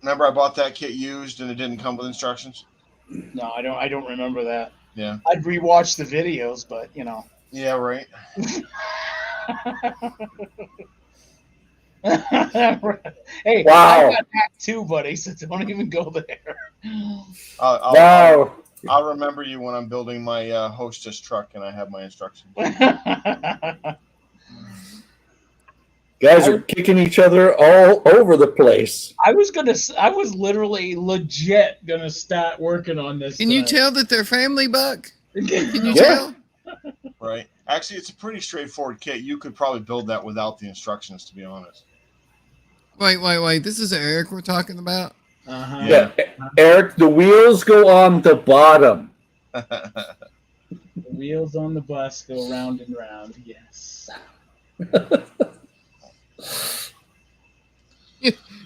D: Remember, I bought that kit used, and it didn't come with instructions.
C: No, I don't remember that.
D: Yeah.
C: I'd rewatch the videos, but you know.
D: Yeah. Right.
C: Hey,
A: wow.
C: I got hacked too, buddy. So don't even go there.
A: Wow.
D: I'll remember you when I'm building my Hostess truck and I have my instructions.
A: Guys are kicking each other all over the place.
C: I was literally legit gonna start working on this.
B: Can you
C: tonight.
B: tell that they're family, Buck? Can you
A: Yeah.
B: tell?
D: Right. Actually, it's a pretty straightforward kit. You could probably build that without the instructions, to be honest.
B: Wait. This is Eric we're talking about?
C: Uh-huh.
A: Yeah. Eric, the wheels go on the bottom.
C: The wheels on the bus go round and round. Yes.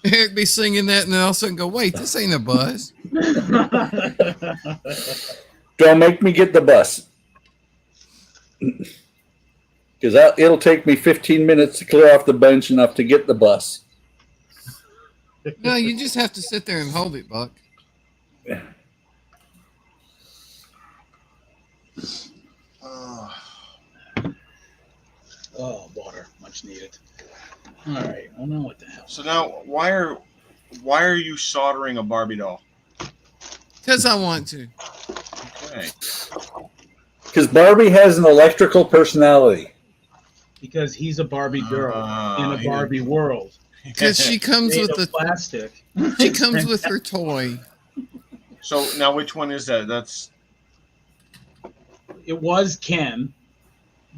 B: Eric be singing that and then all of a sudden go, wait, this ain't a bus.
A: Don't make me get the bus. Because it'll take me 15 minutes to clear off the bench enough to get the bus.
B: No, you just have to sit there and hold it, Buck.
C: Oh, water, much needed. All right, I don't know what the hell.
D: So now, why are you soldering a Barbie doll?
B: Because I want to.
D: Okay.
A: Because Barbie has an electrical personality.
C: Because he's a Barbie girl in a Barbie world.
B: Because she comes
C: Made
B: with
C: of
B: the
C: plastic.
B: she comes with her toy.
D: So now, which one is that? That's
C: It was Ken,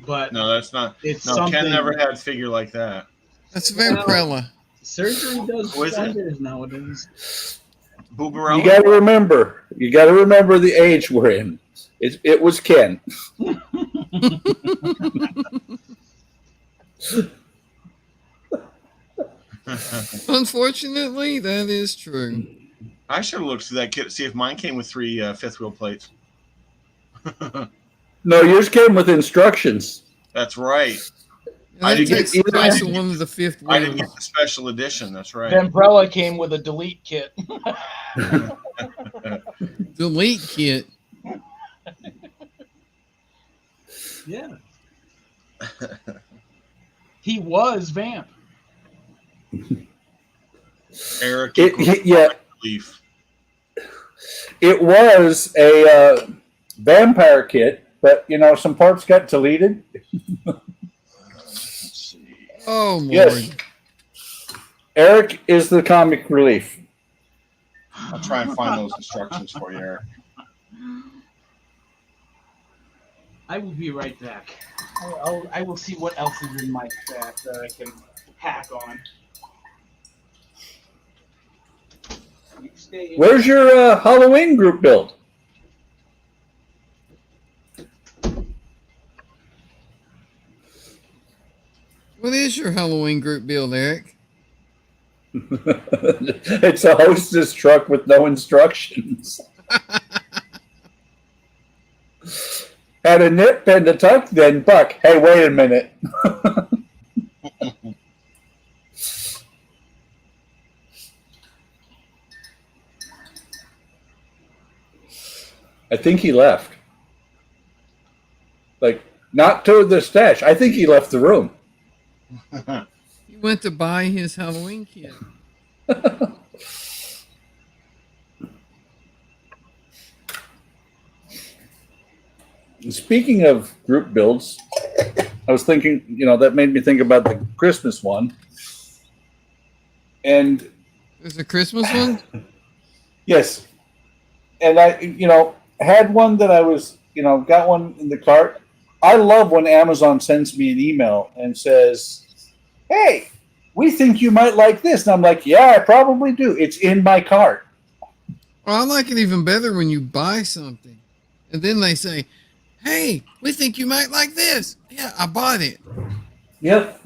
C: but
D: no, that's not.
C: it's
D: No,
C: something.
D: Ken never had a figure like that.
B: That's Vampirella.
C: Surgery does
D: Who is it?
C: wonders nowadays.
D: Booberella?
A: You got to remember. You got to remember the age we're in. It was Ken.
B: Unfortunately, that is true.
D: I should have looked through that kit to see if mine came with 3 fifth wheel plates.
A: No, yours came with instructions.
D: That's right.
B: And
D: I
B: that
D: didn't
B: takes
A: get-
B: place in one of the fifth
D: I didn't
B: wheels.
D: get the special edition. That's right.
C: The umbrella came with a delete kit.
B: Delete kit.
C: Yeah. He was Vamp.
D: Eric,
A: Yeah,
D: Leaf.
A: it was a vampire kit, but some parts got deleted.
D: Let's see.
B: Oh, Lord.
A: Yes. Eric is the comic relief.
D: I'll try and find those instructions for you, Eric.
C: I will be right back. I will see what else is in my stack that I can hack on. You stay.
A: Where's your Halloween group build?
B: What is your Halloween group build, Eric?
A: It's a hostess truck with no instructions. Had a nip and a tuck, then Buck. Hey, wait a minute. I think he left. Like, not to the stash. I think he left the room.
B: He went to buy his Halloween kit.
A: Speaking of group builds, I was thinking, that made me think about the Christmas one. And
B: There's a Christmas one?
A: yes, and I, had one that I was, got one in the cart. I love when Amazon sends me an email and says, "Hey, we think you might like this." And I'm like, "Yeah, I probably do. It's in my cart."
B: Well, I like it even better when you buy something. And then they say, hey, we think you might like this. Yeah, I bought it.
A: Yep.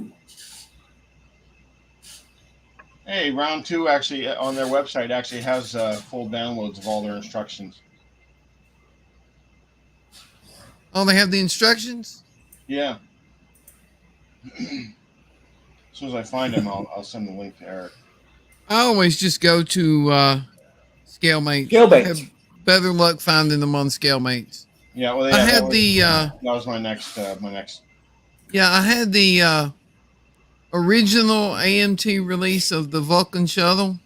D: Hey, round 2 actually on their website actually has full downloads of all their instructions.
B: Oh, they have the instructions?
D: Yeah. As soon as I find them, I'll send the link to Eric.
B: I always just go to ScaleMates.
A: Scalemates.
B: I have better luck finding them on ScaleMates.
D: Yeah, well,
B: I had the
D: that was my next
B: yeah, I had the original AMT release of the Vulcan shuttle,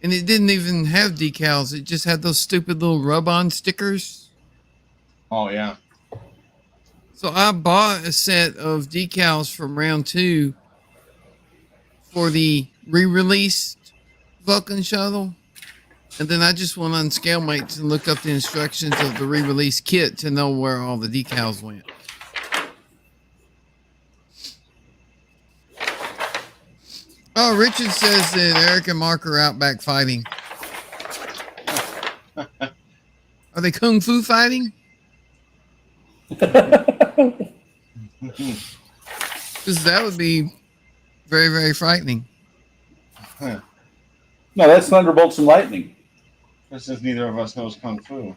B: and it didn't even have decals. It just had those stupid little rub-on stickers.
D: Oh yeah.
B: So I bought a set of decals from round 2 for the re-released Vulcan shuttle. And then I just went on ScaleMates and looked up the instructions of the re-release kit to know where all the decals went. Oh, Richard says that Eric and Mark are out back fighting. Are they kung fu fighting? Because that would be very, very frightening.
A: No, that's Thunderbolts and Lightning.
D: This is neither of us knows kung fu.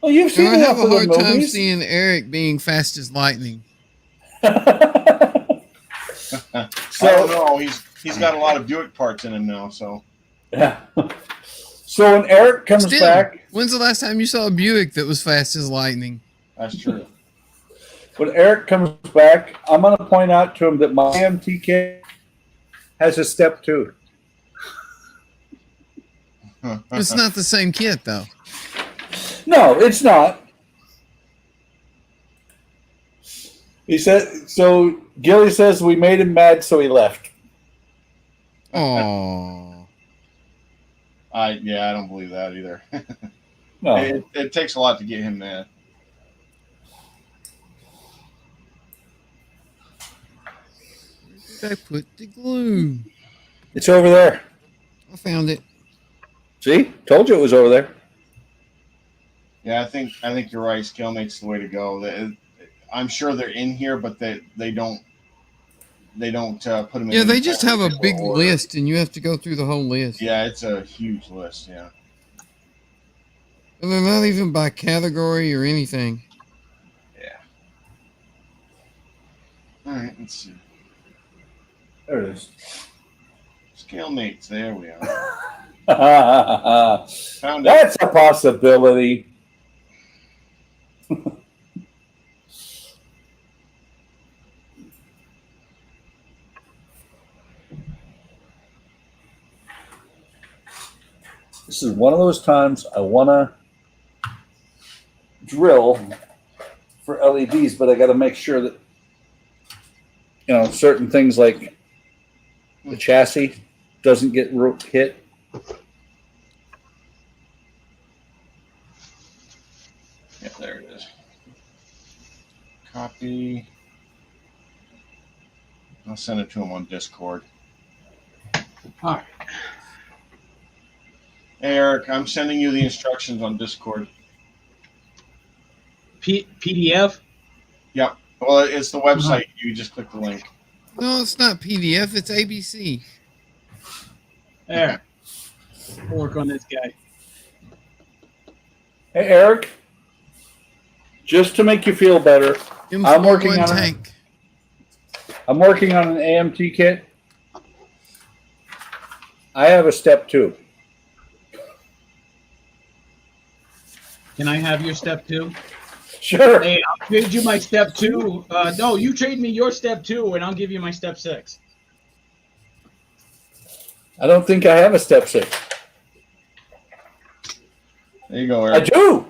A: Well, you've
B: I
A: seen
B: have
A: enough
B: a
A: of the
B: hard time
A: movies.
B: seeing Eric being fast as lightning.
D: So I don't know. He's got a lot of Buick parts in him now. So
A: Yeah. So when Eric comes
B: Still,
A: back,
B: when's the last time you saw a Buick that was fast as lightning?
D: that's true.
A: when Eric comes back, I'm going to point out to him that my AMT kit has a step 2.
B: It's not the same kit, though.
A: No, it's not. He said, so Gilly says we made him mad, so he left.
B: Oh,
D: I don't believe that either.
A: No.
D: It takes a lot to get him mad.
B: where did I put the glue?
A: It's over there.
B: I found it.
A: See? Told you it was over there.
D: Yeah, I think you're right. Scalemate's the way to go. I'm sure they're in here, but they don't put them in.
B: Yeah, they just have a big
D: order.
B: list, and you have to go through the whole list.
D: Yeah, it's a huge list. Yeah.
B: And they're not even by category or anything.
D: Yeah. All right, let's see.
A: There it is.
D: Scalemates, there we are.
A: That's
D: Found it.
A: a possibility. This is one of those times I want to drill for LEDs, but I got to make sure that, certain things like the chassis doesn't get hit.
D: Yeah, there it is. Copy. I'll send it to him on Discord.
C: All right.
D: Hey, Eric, I'm sending you the instructions on Discord.
C: PDF?
D: Yep. Well, it's the website. You just click the link.
B: No, it's not PDF. It's ABC.
C: There. We'll work on this guy.
A: Hey, Eric, just to make you feel better, I'm working on
B: tank.
A: I'm working on an AMT kit. I have a step 2.
C: Can I have your step 2?
A: Sure.
C: Hey, I'll trade you my step 2. No, you trade me your step 2, and I'll give you my step 6.
A: I don't think I have a step 6.
D: There you go,
A: I
D: Eric.
A: do.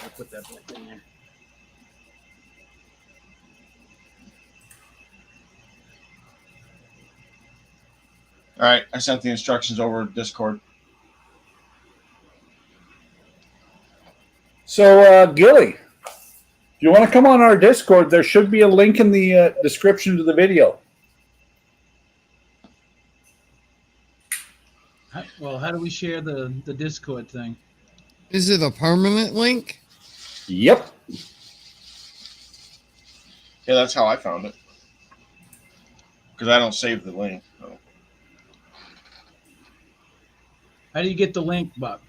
C: I'll put that back in there.
D: All right, I sent the instructions over Discord.
A: So, Gilly, if you want to come on our Discord, there should be a link in the description to the video.
C: Well, how do we share the Discord thing?
B: Is it a permanent link?
A: Yep.
D: Yeah, that's how I found it. Because I don't save the link. So.
C: How do you get the link, Buck,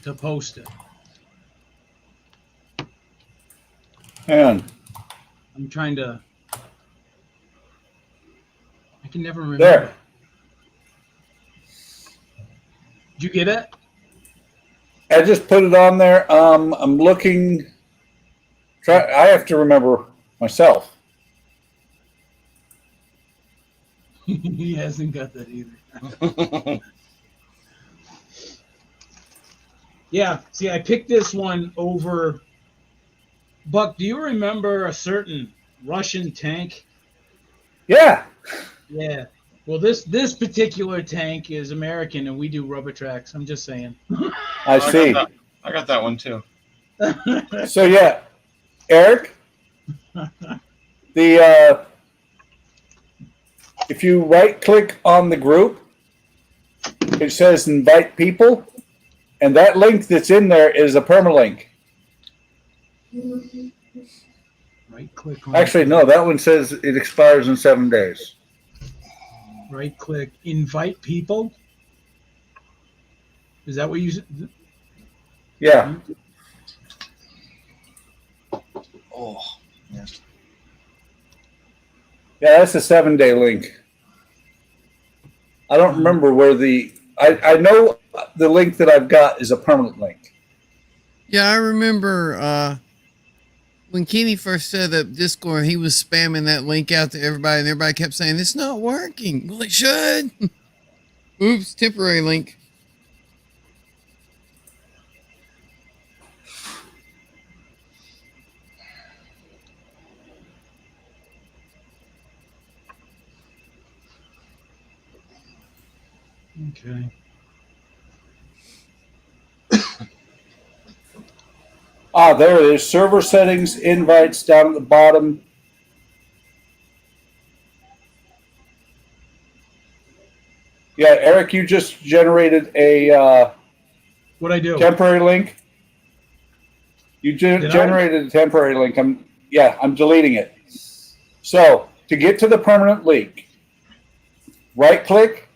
C: to post it?
A: Hang on.
C: I'm trying to. I can never remember.
A: There.
C: Did you get it?
A: I just put it on there. I'm looking. I have to remember myself.
C: He hasn't got that either. Yeah. See, I picked this one over Buck, do you remember a certain Russian tank?
A: Yeah.
C: Yeah. Well, this particular tank is American, and we do rubber tracks. I'm just saying.
A: I see.
D: I got that one too.
A: So yeah, Eric, the if you right click on the group, it says invite people, and that link that's in there is a permalink.
C: Right click on.
A: Actually, no, that one says it expires in 7 days.
C: Right click, invite people. Is that what you?
A: Yeah.
D: Oh, yeah.
A: Yeah, that's a 7-day link. I don't remember where I know the link that I've got is a permanent link.
B: Yeah, I remember when Kenny first set up Discord, he was spamming that link out to everybody, and everybody kept saying, it's not working. Well, it should. Oops, temporary link.
C: Okay.
A: Ah, there it is. Server settings, invites down at the bottom. Yeah, Eric, you just generated a
C: What I do?
A: temporary link. You generated a temporary link. I'm deleting it. So to get to the permanent link, right click.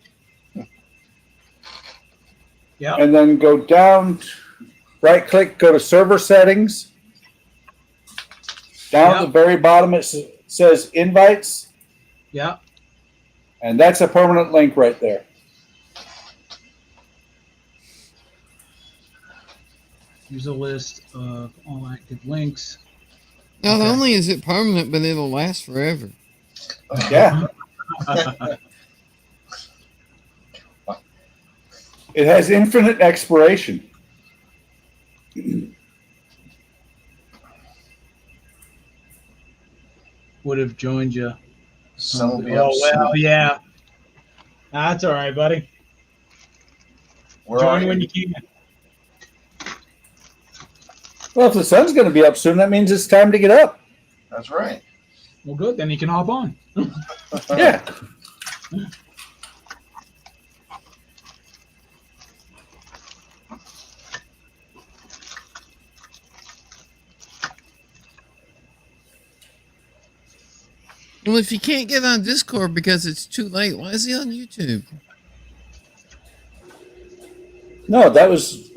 C: Yeah.
A: And then go down, right click, go to server settings. Down at the very bottom, it says invites.
C: Yeah.
A: And that's a permanent link right there.
C: Use a list of all active links.
B: Not only is it permanent, but it'll last forever.
A: Yeah. It has infinite expiration.
C: Would have joined you.
D: Some will be
C: Oh,
D: upset.
C: well, yeah. That's all right, buddy.
D: Where are
C: Join
D: you?
C: when you can.
A: Well, if the sun's going to be up soon, that means it's time to get up.
D: That's right.
C: Well, good. Then you can hop on.
A: Yeah.
B: Well, if you can't get on Discord because it's too late, why is he on YouTube?
A: No, it was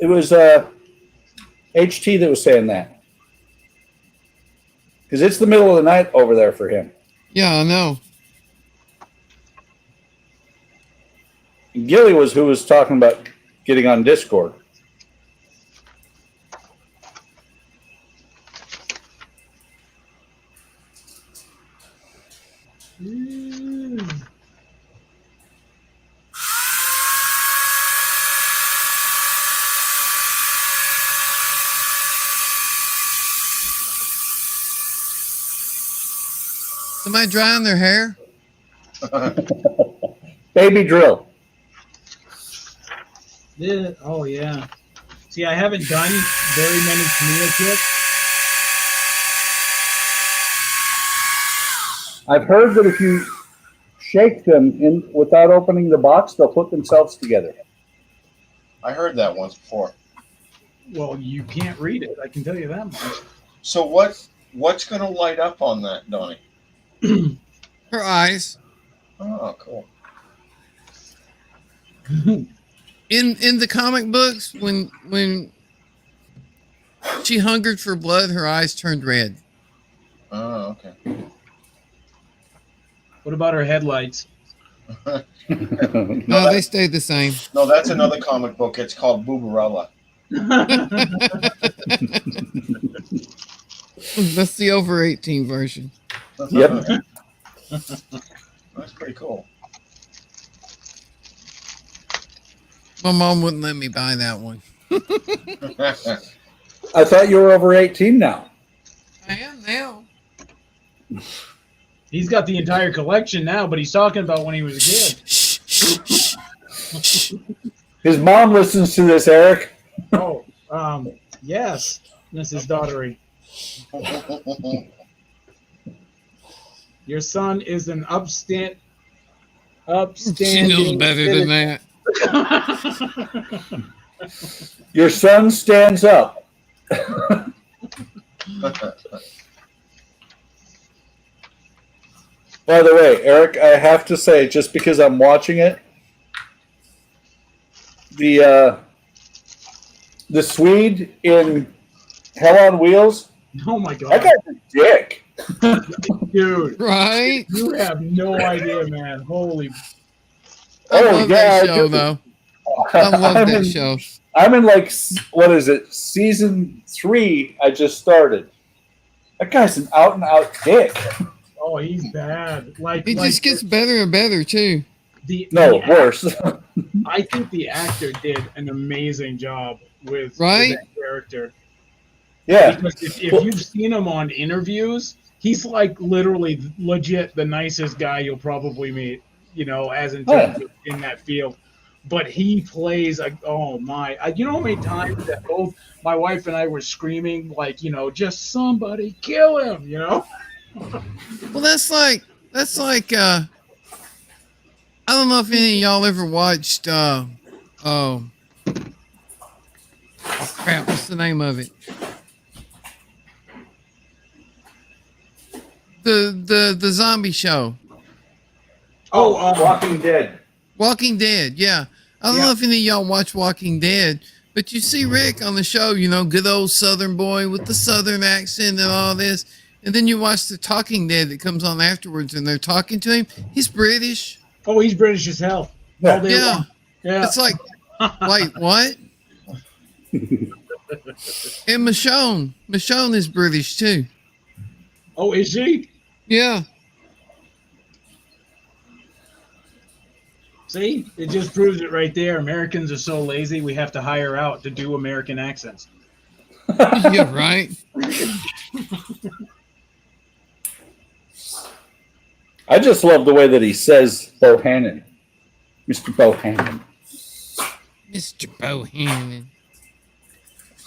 A: HT that was saying that. Because it's the middle of the night over there for him.
B: Yeah, I know.
A: And Gilly was who was talking about getting on Discord.
B: Somebody drying their hair?
A: Baby drill.
C: Yeah. Oh, yeah. See, I haven't done very many Camilla kits.
A: I've heard that if you shake them in without opening the box, they'll put themselves together.
D: I heard that once before.
C: Well, you can't read it. I can tell you that much.
D: So what's going to light up on that, Donnie?
B: Her eyes.
D: Oh, cool.
B: In the comic books, when she hungered for blood, her eyes turned red.
D: Oh, okay.
C: What about her headlights?
B: No, they stayed the same.
D: No, that's another comic book. It's called Boobarella.
B: That's the over 18 version.
A: Yep.
D: That's pretty cool.
B: My mom wouldn't let me buy that one.
A: I thought you were over 18 now.
C: He's got the entire collection now, but he's talking about when he was a kid.
A: His mom listens to this, Eric.
C: Oh, yes, Mrs. Daughtery. Your son is an
B: She
C: upstanding.
B: knows better than that.
A: Your son stands up. By the way, Eric, I have to say, just because I'm watching it, the Swede in Hell on Wheels,
C: Oh my
A: that
C: god,
A: guy's a dick.
C: dude!
B: Right?
C: You have no idea, man. Holy,
B: I
A: Oh,
B: love
A: yeah,
B: that
A: I
B: show,
A: do.
B: though. I love
A: I'm
B: that
A: in-
B: show.
A: I'm in like, what is it, season 3 I just started. That guy's an out and out dick.
C: oh, he's bad. Like,
B: It just gets better and better, too.
A: No,
C: the
A: worse.
C: I think the actor did an amazing job with
B: Right?
C: that character.
A: Yeah.
C: Because if you've seen him on interviews, he's like literally legit the nicest guy you'll probably meet, you know, as in terms of in that field. But he plays like, oh my, you know how many times that both my wife and I were screaming, like, you know, just somebody kill him, you know?
B: Well, that's like I don't know if any of y'all ever watched oh crap, what's the name of it? The zombie show.
C: Oh,
A: Walking Dead.
B: Walking Dead, yeah. I don't know if any of y'all watch Walking Dead, but you see Rick on the show, you know, good old Southern boy with the Southern accent and all this. And then you watch the Talking Dead that comes on afterwards and they're talking to him. He's British.
C: oh, he's British as hell.
A: Yeah.
C: All day
B: Yeah.
C: long. Yeah.
B: It's like, wait, what? And Michonne is British too.
C: Oh, is she?
B: Yeah.
C: See, it just proves it right there. Americans are so lazy, we have to hire out to do American accents.
B: Yeah, right.
A: I just love the way that he says Bohannon. Mr. Bohannon.
B: Mr. Bohannon.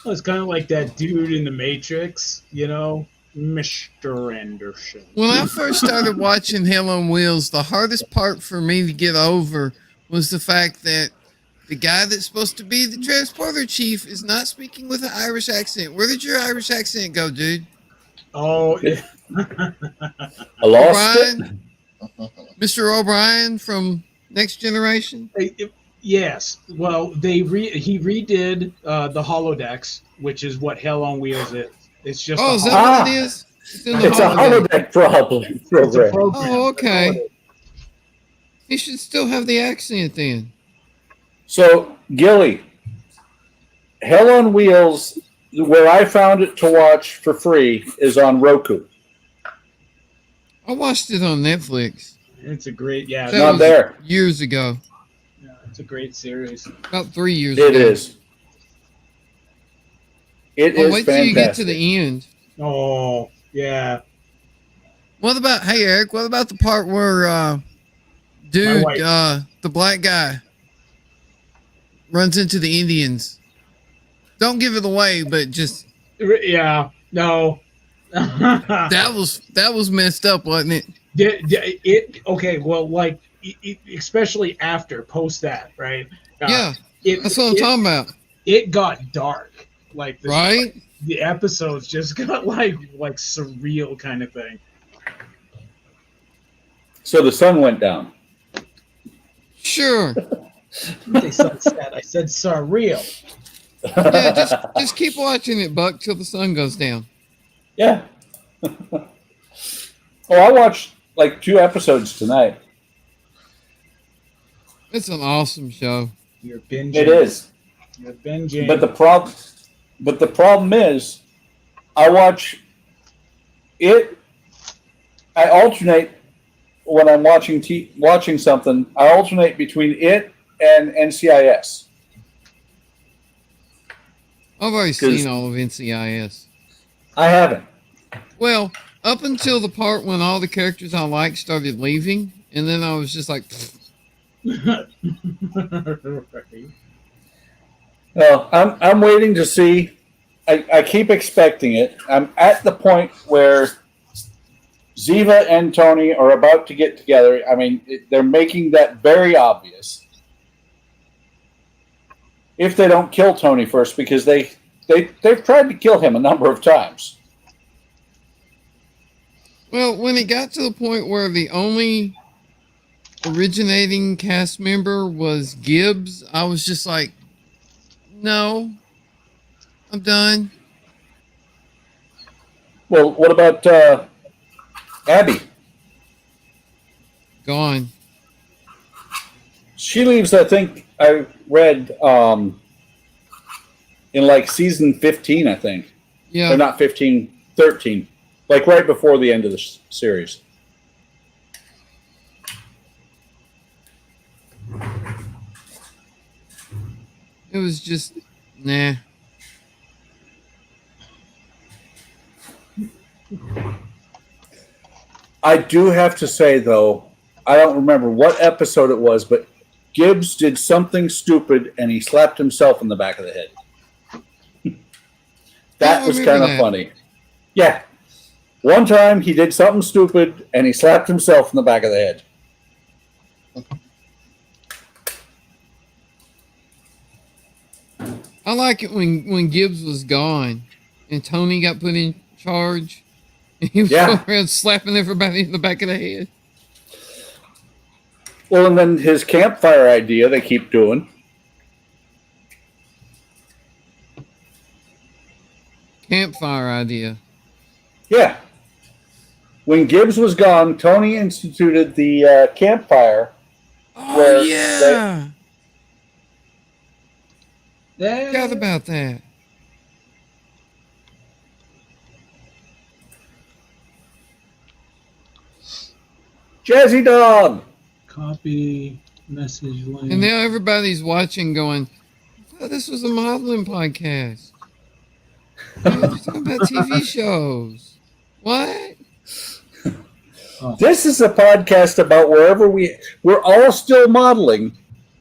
C: Well, it's kind of like that dude in the Matrix, you know, Mr. Anderson.
B: When I first started watching Hell on Wheels, the hardest part for me to get over was the fact that the guy that's supposed to be the transporter chief is not speaking with an Irish accent. Where did your Irish accent go, dude?
C: Oh, yeah.
A: I lost it.
B: O'Brien? Mr. O'Brien from Next Generation?
C: Yes. Well, he redid the holodecks, which is what Hell on Wheels is. It's just
B: Oh,
C: a
B: is that
A: Ah.
B: what it is? It's in the
A: It's a
B: holodeck.
A: holodeck problem.
C: It's a
A: program.
C: program.
B: Oh, okay. He should still have the accent then.
A: So, Gilly, Hell on Wheels, where I found it to watch for free, is on Roku.
B: I watched it on Netflix.
C: It's a great, yeah.
B: That
A: Not
B: was
A: there.
B: years ago.
C: Yeah, it's a great series.
B: About 3 years
A: It
B: ago.
A: is. It
B: Oh,
A: is
B: wait till you get to
A: fantastic.
B: the end.
C: Oh, yeah.
B: What about, hey Eric, what about the part where dude,
C: wife.
B: the black guy runs into the Indians? Don't give it away, but just
C: Yeah. No.
B: that was messed up, wasn't it?
C: Okay, well, like, especially after, post that, right?
B: Yeah,
C: It,
B: that's what I'm talking about.
C: It got dark. Like,
B: Right?
C: the episodes just got like surreal kind of thing.
A: So the sun went down.
B: Sure.
C: They said, I said surreal.
B: Yeah, just keep watching it, Buck, till the sun goes down.
A: Yeah. Oh, I watched like 2 episodes tonight.
B: It's an awesome show.
C: You're binging.
A: It is.
C: You're binging.
A: But the problem is, I watch it. I alternate when I'm watching something. I alternate between it and NCIS.
B: I've already
A: 'Cause-
B: seen all of NCIS.
A: I haven't.
B: Well, Up until the part when all the characters I liked started leaving, and then I was just like,
C: Right.
A: Well, I'm waiting to see. I keep expecting it. I'm at the point where Ziva and Tony are about to get together. I mean, they're making that very obvious. If they don't kill Tony first, because they've tried to kill him a number of times.
B: well, when it got to the point where the only originating cast member was Gibbs, I was just like, no, I'm done.
A: Well, what about Abby?
B: Gone.
A: She leaves, I think I read, in like season 15, I think.
B: Yeah.
A: Or not 15, 13. Like right before the end of the series.
B: It was just, nah.
A: I do have to say, though, I don't remember what episode it was, but Gibbs did something stupid and he slapped himself in the back of the head. That was kind of funny. Yeah. One time he did something stupid and he slapped himself in the back of the head.
B: I like it when Gibbs was gone and Tony got put in charge. And he was going around slapping everybody in the back of the head.
A: Well, and then his campfire idea they keep doing.
B: Campfire idea.
A: Yeah. When Gibbs was gone, Tony instituted the campfire.
B: Oh, yeah.
C: Yeah.
B: Forgot about that.
A: Jazzy Dog.
C: Copy message link.
B: And now everybody's watching going, oh, this was a modeling podcast. They're talking about TV shows. What?
A: This is a podcast about wherever we're all still modeling,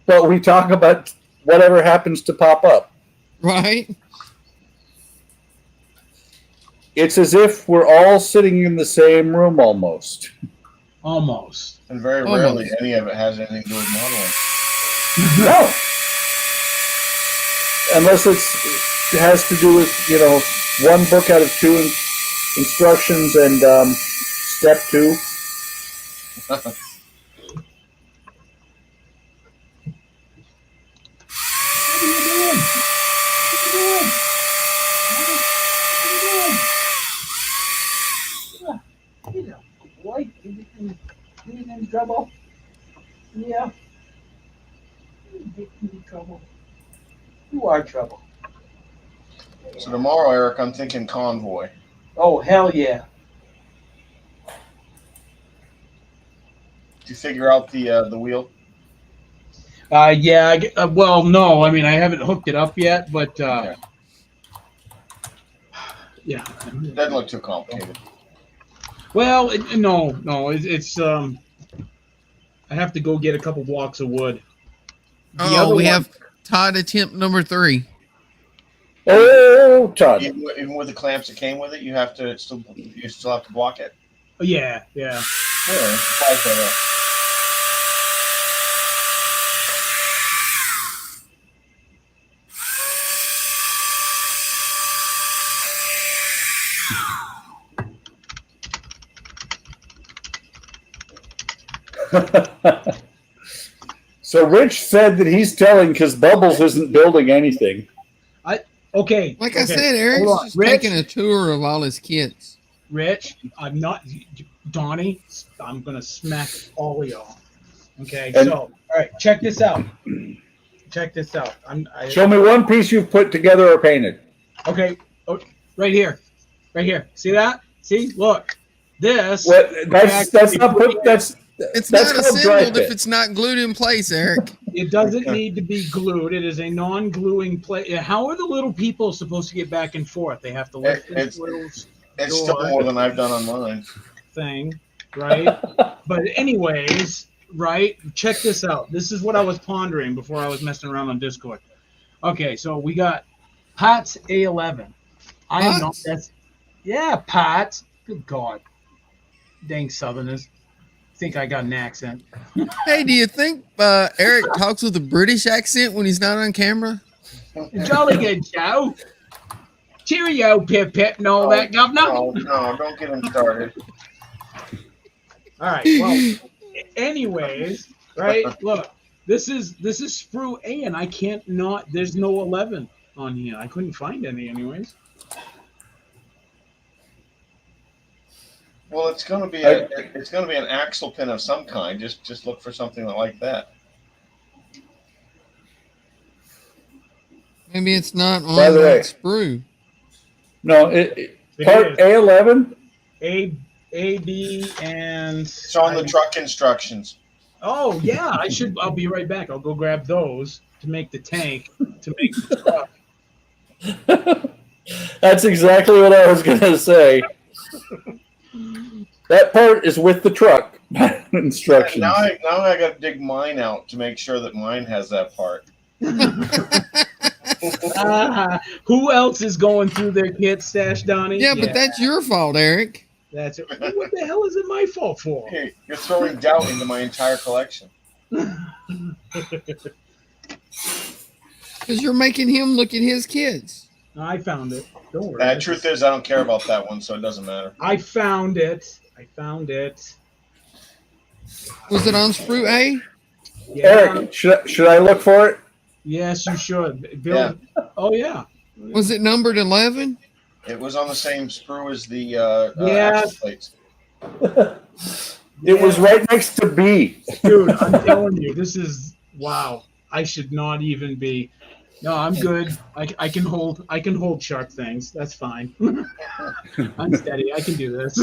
A: but we talk about whatever happens to pop up.
B: Right?
A: It's as if we're all sitting in the same room almost.
C: Almost.
D: And very rarely any of it has anything to do with modeling.
A: No. Unless it has to do with, one book out of two instructions and step 2.
E: He's in trouble. Yeah. He's in trouble. You are trouble.
D: So tomorrow, Eric, I'm thinking convoy.
E: Oh, hell yeah.
D: Did you figure out the wheel?
C: Yeah. Well, no. I mean, I haven't hooked it up yet, but yeah.
D: It doesn't look too complicated.
C: Well, no. It's I have to go get a couple blocks of wood.
B: Oh, we have Todd attempt number 3.
A: Oh, Todd.
D: Even with the clamps that came with it, you still have to block it.
C: Oh, yeah.
D: Yeah, I'm surprised by that.
A: So Rich said that he's telling because Bubbles isn't building anything.
C: Okay.
B: Like I said, Eric's just taking a tour of all his kits.
C: Rich, I'm not Donnie. I'm gonna smack all of y'all. Okay.
A: And-
C: So, all right, check this out. Check this out.
A: Show me one piece you've put together or painted.
C: Okay. Oh, right here. Right here. See that? See? Look. This.
A: That's not put. That's
B: It's
A: That's
B: not
A: called dry
B: assembled
A: fit.
B: if it's not glued in place, Eric.
C: It doesn't need to be glued. It is a non-gluing plate. How are the little people supposed to get back and forth? They have to lift the wheels.
D: It's still more than I've done on mine.
C: Thing, right? But anyways, right? Check this out. This is what I was pondering before I was messing around on Discord. Okay, so we got Pat's A11. I am not. Yeah, Pat. Good God. Dang Southerners. Think I got an accent.
B: Hey, do you think Eric talks with a British accent when he's not on camera?
C: Jolly good, Joe. Cheerio, Pip Pip, and all that, Governor.
D: No, don't get him started.
C: All right. Well, anyways, right? Look, this is Sprue A, and I can't not. There's no 11 on here. I couldn't find any, anyways.
D: Well, it's going to be an axle pin of some kind. Just look for something like that.
B: Maybe it's not on
A: By the way,
B: Sprue.
A: No, part A11.
C: A, B, and
D: It's on the truck instructions.
C: Oh yeah, I'll be right back. I'll go grab those to make the tank to make the truck.
A: That's exactly what I was gonna say. That part is with the truck instructions.
D: Now I got to dig mine out to make sure that mine has that part.
C: Who else is going through their kit stash, Donnie?
B: Yeah, but that's your fault, Eric.
C: That's it. What the hell is it my fault for?
D: Hey, you're throwing doubt into my entire collection.
B: Because you're making him look at his kids.
C: I found it. Don't worry.
D: The truth is, I don't care about that one, so it doesn't matter.
C: I found it.
B: Was it on Sprue A?
C: Yeah.
A: Eric, should I look for it?
C: Yes, you should. Bill.
D: Yeah.
C: Oh yeah.
B: Was it numbered 11?
D: It was on the same sprue as the
C: Yeah.
D: axle plates.
A: It was right next to B.
C: Dude, I'm telling you, this is wow. I should not even be. No, I'm good. I can hold sharp things. That's fine. I'm steady. I can do this.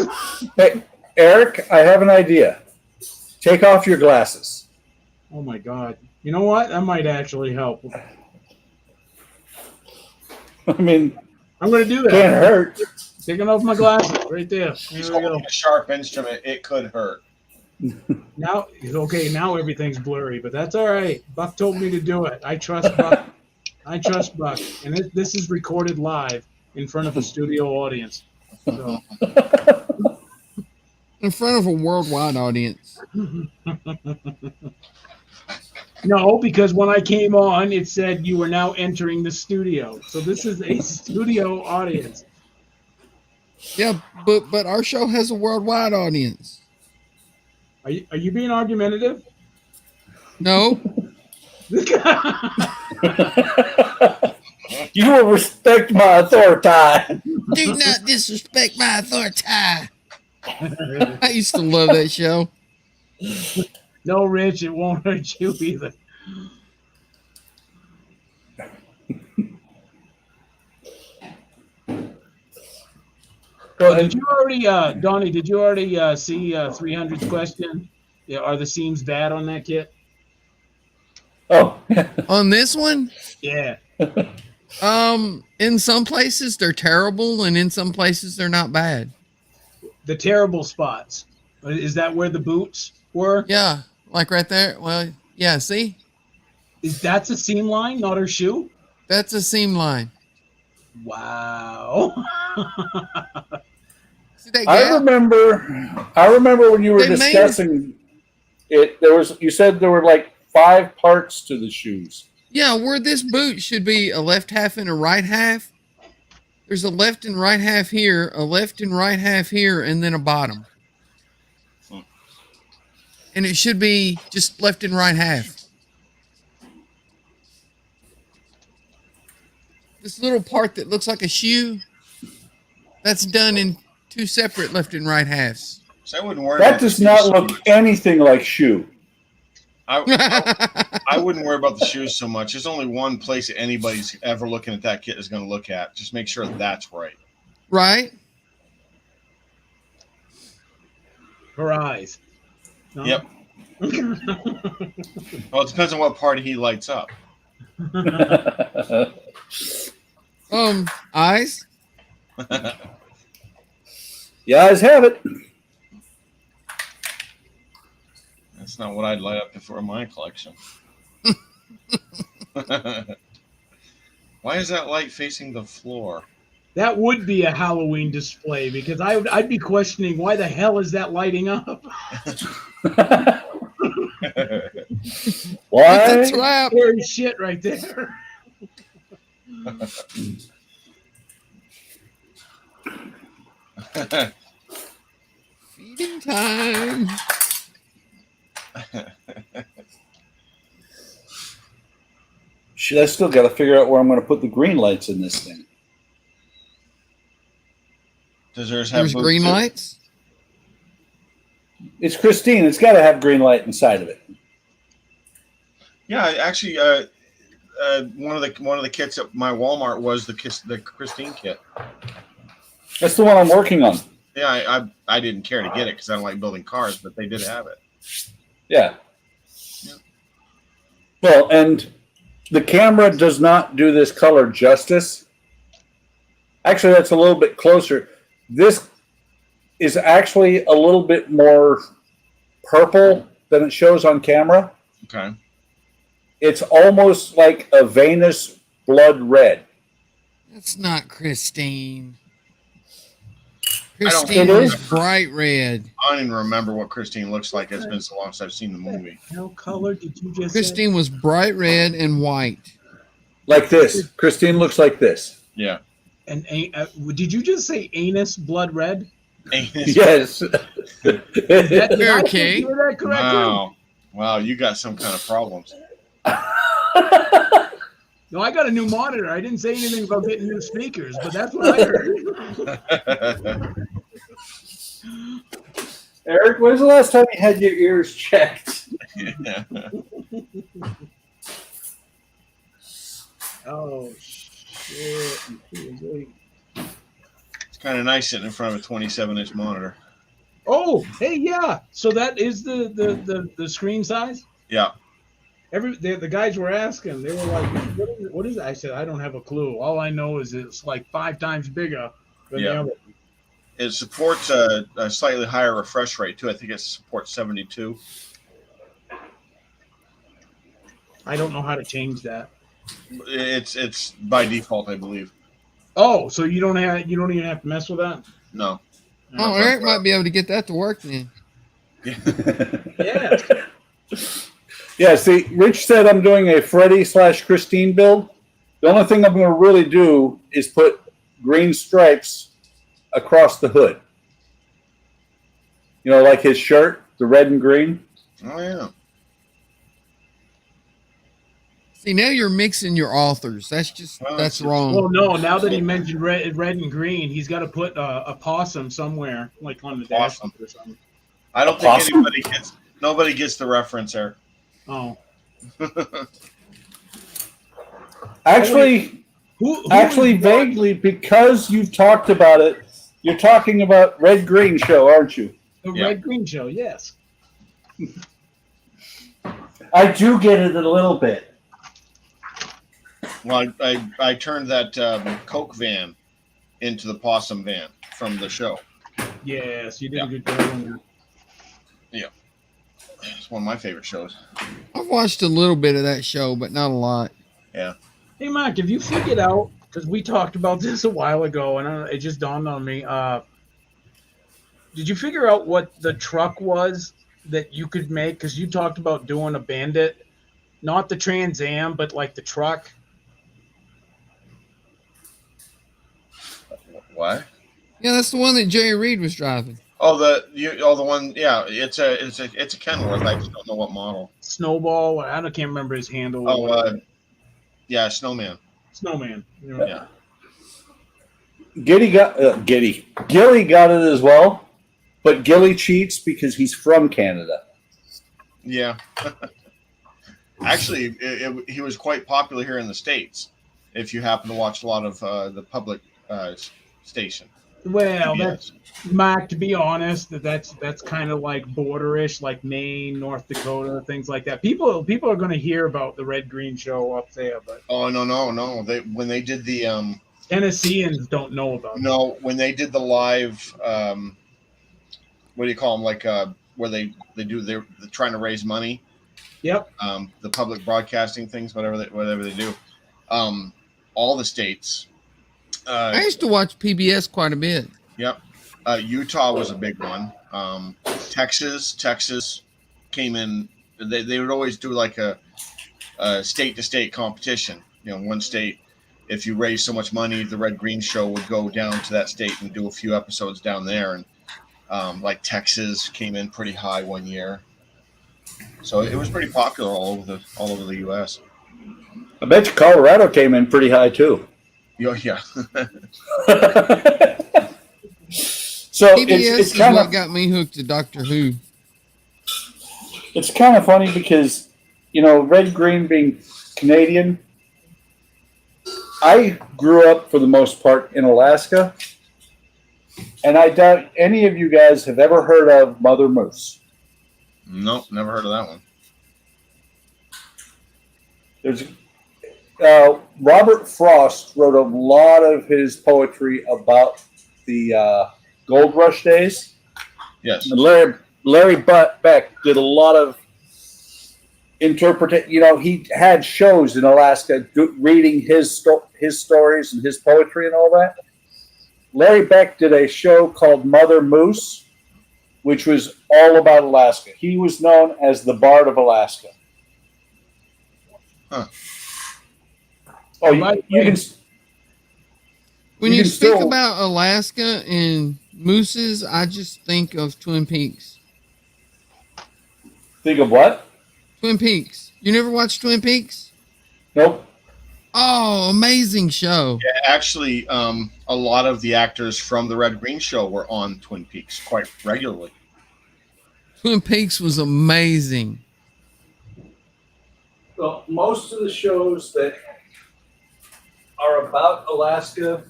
A: Hey, Eric, I have an idea. Take off your glasses.
C: Oh my God. You know what? That might actually help.
A: I mean,
C: I'm gonna do that.
A: can't hurt.
C: Taking off my glasses right there.
D: He's
C: There we go.
D: holding a sharp instrument. It could hurt.
C: Now, okay, now everything's blurry, but that's all right. Buck told me to do it. I trust Buck. And this is recorded live in front of a studio audience. So.
B: In front of a worldwide audience.
C: No, because when I came on, it said you were now entering the studio. So this is a studio audience.
B: Yeah, but our show has a worldwide audience.
C: Are you being argumentative?
B: No.
A: You will respect my authority.
B: Do not disrespect my authority. I used to love that show.
C: No, Rich, it won't hurt you either. Well, did you already, Donnie? Did you already see 300's question? Yeah, are the seams bad on that kit?
A: Oh,
B: On this one,
C: Yeah.
B: in some places they're terrible, and in some places they're not bad.
C: The terrible spots. Is that where the boots were?
B: Yeah, like right there. Well, yeah. See,
C: That's a seam line, not her shoe?
B: that's a seam line.
C: Wow.
B: See that
A: I
B: gap?
A: remember when you were
B: They made-
A: discussing it. You said there were like 5 parts to the shoes.
B: Yeah, where this boot should be a left half and a right half. There's a left and right half here, a left and right half here, and then a bottom. And it should be just left and right half. This little part that looks like a shoe, that's done in 2 separate left and right halves.
D: So I wouldn't worry.
A: That
D: about
A: does
D: the
A: not
D: shoes.
A: look anything like shoe.
D: I wouldn't worry about the shoes so much. There's only one place that anybody's ever looking at that kit is going to look at. Just make sure that's right.
B: Right?
C: Her eyes. No?
D: Yep. Well, it depends on what part he lights up.
B: Eyes?
A: You guys have it.
D: That's not what I'd light up for my collection. Why is that light facing the floor?
C: That would be a Halloween display because I'd be questioning why the hell is that lighting up?
A: Why?
B: It's a trap.
C: Scary shit right there.
B: Feeding time.
A: Shit, I still got to figure out where I'm going to put the green lights in this thing.
D: Does yours have
B: There's
D: boots
B: green
D: too?
B: lights.
A: It's Christine. It's got to have green light inside of it.
D: Yeah, actually, one of the kits at my Walmart was the Christine kit.
A: That's the one I'm working on.
D: Yeah, I didn't care to get it because I don't like building cars, but they did have it.
A: Yeah.
D: Yeah.
A: Well, and the camera does not do this color justice. Actually, that's a little bit closer. This is actually a little bit more purple than it shows on camera.
D: Okay.
A: It's almost like a venous blood red.
B: That's not Christine.
D: don't-
B: Christine
A: It
B: was
A: is.
B: bright red.
D: I don't even remember what Christine looks like. It's been so long since I've seen the movie.
C: What color did you just say?
B: Christine was bright red and white.
A: Like this. Christine looks like this.
D: Yeah.
C: And did you just say anus blood red?
A: Yes.
C: Did I
B: Okay.
C: hear that correctly?
D: Wow. Wow, you got some kind of problems.
C: No, I got a new monitor. I didn't say anything about getting new speakers, but that's what I heard.
A: Eric, when's the last time you had your ears checked?
D: Yeah.
C: Oh shit!
D: It's kind of nice sitting in front of a 27-inch monitor.
C: Oh, hey, yeah. So that is the screen size.
D: Yeah.
C: The guys were asking. They were like, "What is it?" I said, "I don't have a clue. All I know is it's like 5 times bigger than
D: Yeah.
C: the other."
D: It supports a slightly higher refresh rate, too. I think it supports 72.
C: I don't know how to change that.
D: It's by default, I believe.
C: Oh, so you don't even have to mess with that.
D: No.
B: Oh, Eric might be able to get that to work then.
C: Yeah.
A: Yeah, see, Rich said I'm doing a Freddy/Christine build. The only thing I'm going to really do is put green stripes across the hood. You know, like his shirt, the red and green.
D: Oh, yeah.
B: See, now you're mixing your authors. That's
D: Well,
B: wrong.
C: Well, no. Now that he mentioned red and green, he's got to put a possum somewhere, like on the dash
D: Possum.
C: or something.
D: I don't think nobody gets the reference there.
C: Oh,
A: Actually,
C: who
A: actually,
C: is that?
A: vaguely, because you've talked about it, you're talking about Red Green Show, aren't you?
C: The
D: Yeah.
C: red green show? Yes.
A: I do get it a little bit.
D: Well, I turned that Coke van into the possum van from the show.
C: Yes, you did
D: Yeah.
C: a good job on that.
D: It's one of my favorite shows.
B: I've watched a little bit of that show, but not a lot.
D: Yeah.
C: Hey, Mark, have you figured out? Because we talked about this a while ago, and it just dawned on me. Did you figure out what the truck was that you could make? Because you talked about doing a Bandit, not the Trans Am, but like the truck.
D: What?
B: Yeah, that's the one that Jerry Reed was driving.
D: Oh, the one. Yeah, it's a Kenworth. I just don't know what model.
C: Snowball. Can't remember his handle.
D: Oh, yeah, Snowman.
C: Snowman.
D: Yeah.
A: Gilly got it as well, but Gilly cheats because he's from Canada.
D: Yeah. Actually, he was quite popular here in the States. If you happen to watch a lot of the public station.
C: Well,
D: PBS.
C: that's Mark. To be honest, that's kind of like borderish, like Maine, North Dakota, things like that. People are going to hear about the Red Green Show up there, but
D: Oh no! When they did the
C: Tennesseans don't know about it.
D: when they did the live what do you call them? Like where they're trying to raise money.
C: Yep.
D: The public broadcasting things, whatever they do. All the states.
B: I used to watch PBS quite a bit.
D: Yep. Utah was a big one. Texas came in. They would always do like a state-to-state competition. You know, one state, if you raise so much money, the Red Green Show would go down to that state and do a few episodes down there. And like Texas came in pretty high one year. So it was pretty popular all over the U.S.
A: I bet you Colorado came in pretty high too.
D: Yeah.
A: So
B: PBS
A: it's
B: is
A: kind
B: what
A: of
B: got me hooked to Doctor Who.
A: it's kind of funny because, you know, Red Green being Canadian, I grew up for the most part in Alaska, and I doubt any of you guys have ever heard of Mother Moose.
D: Nope, never heard of that one.
A: There's Robert Frost wrote a lot of his poetry about the Gold Rush days.
D: Yes.
A: And Larry Beck did a lot of interpretation. You know, he had shows in Alaska reading his stories and his poetry and all that. Larry Beck did a show called Mother Moose, which was all about Alaska. He was known as the Bard of Alaska.
D: Huh.
A: Oh, you can.
B: When you
A: can
B: speak
A: still-
B: about Alaska and mooses, I just think of Twin Peaks.
A: Think of what?
B: Twin Peaks. You never watched Twin Peaks?
A: Nope.
B: Oh, amazing show.
D: Yeah, actually, a lot of the actors from the Red Green Show were on Twin Peaks quite regularly.
B: Twin Peaks was amazing.
A: Well, most of the shows that are about Alaska,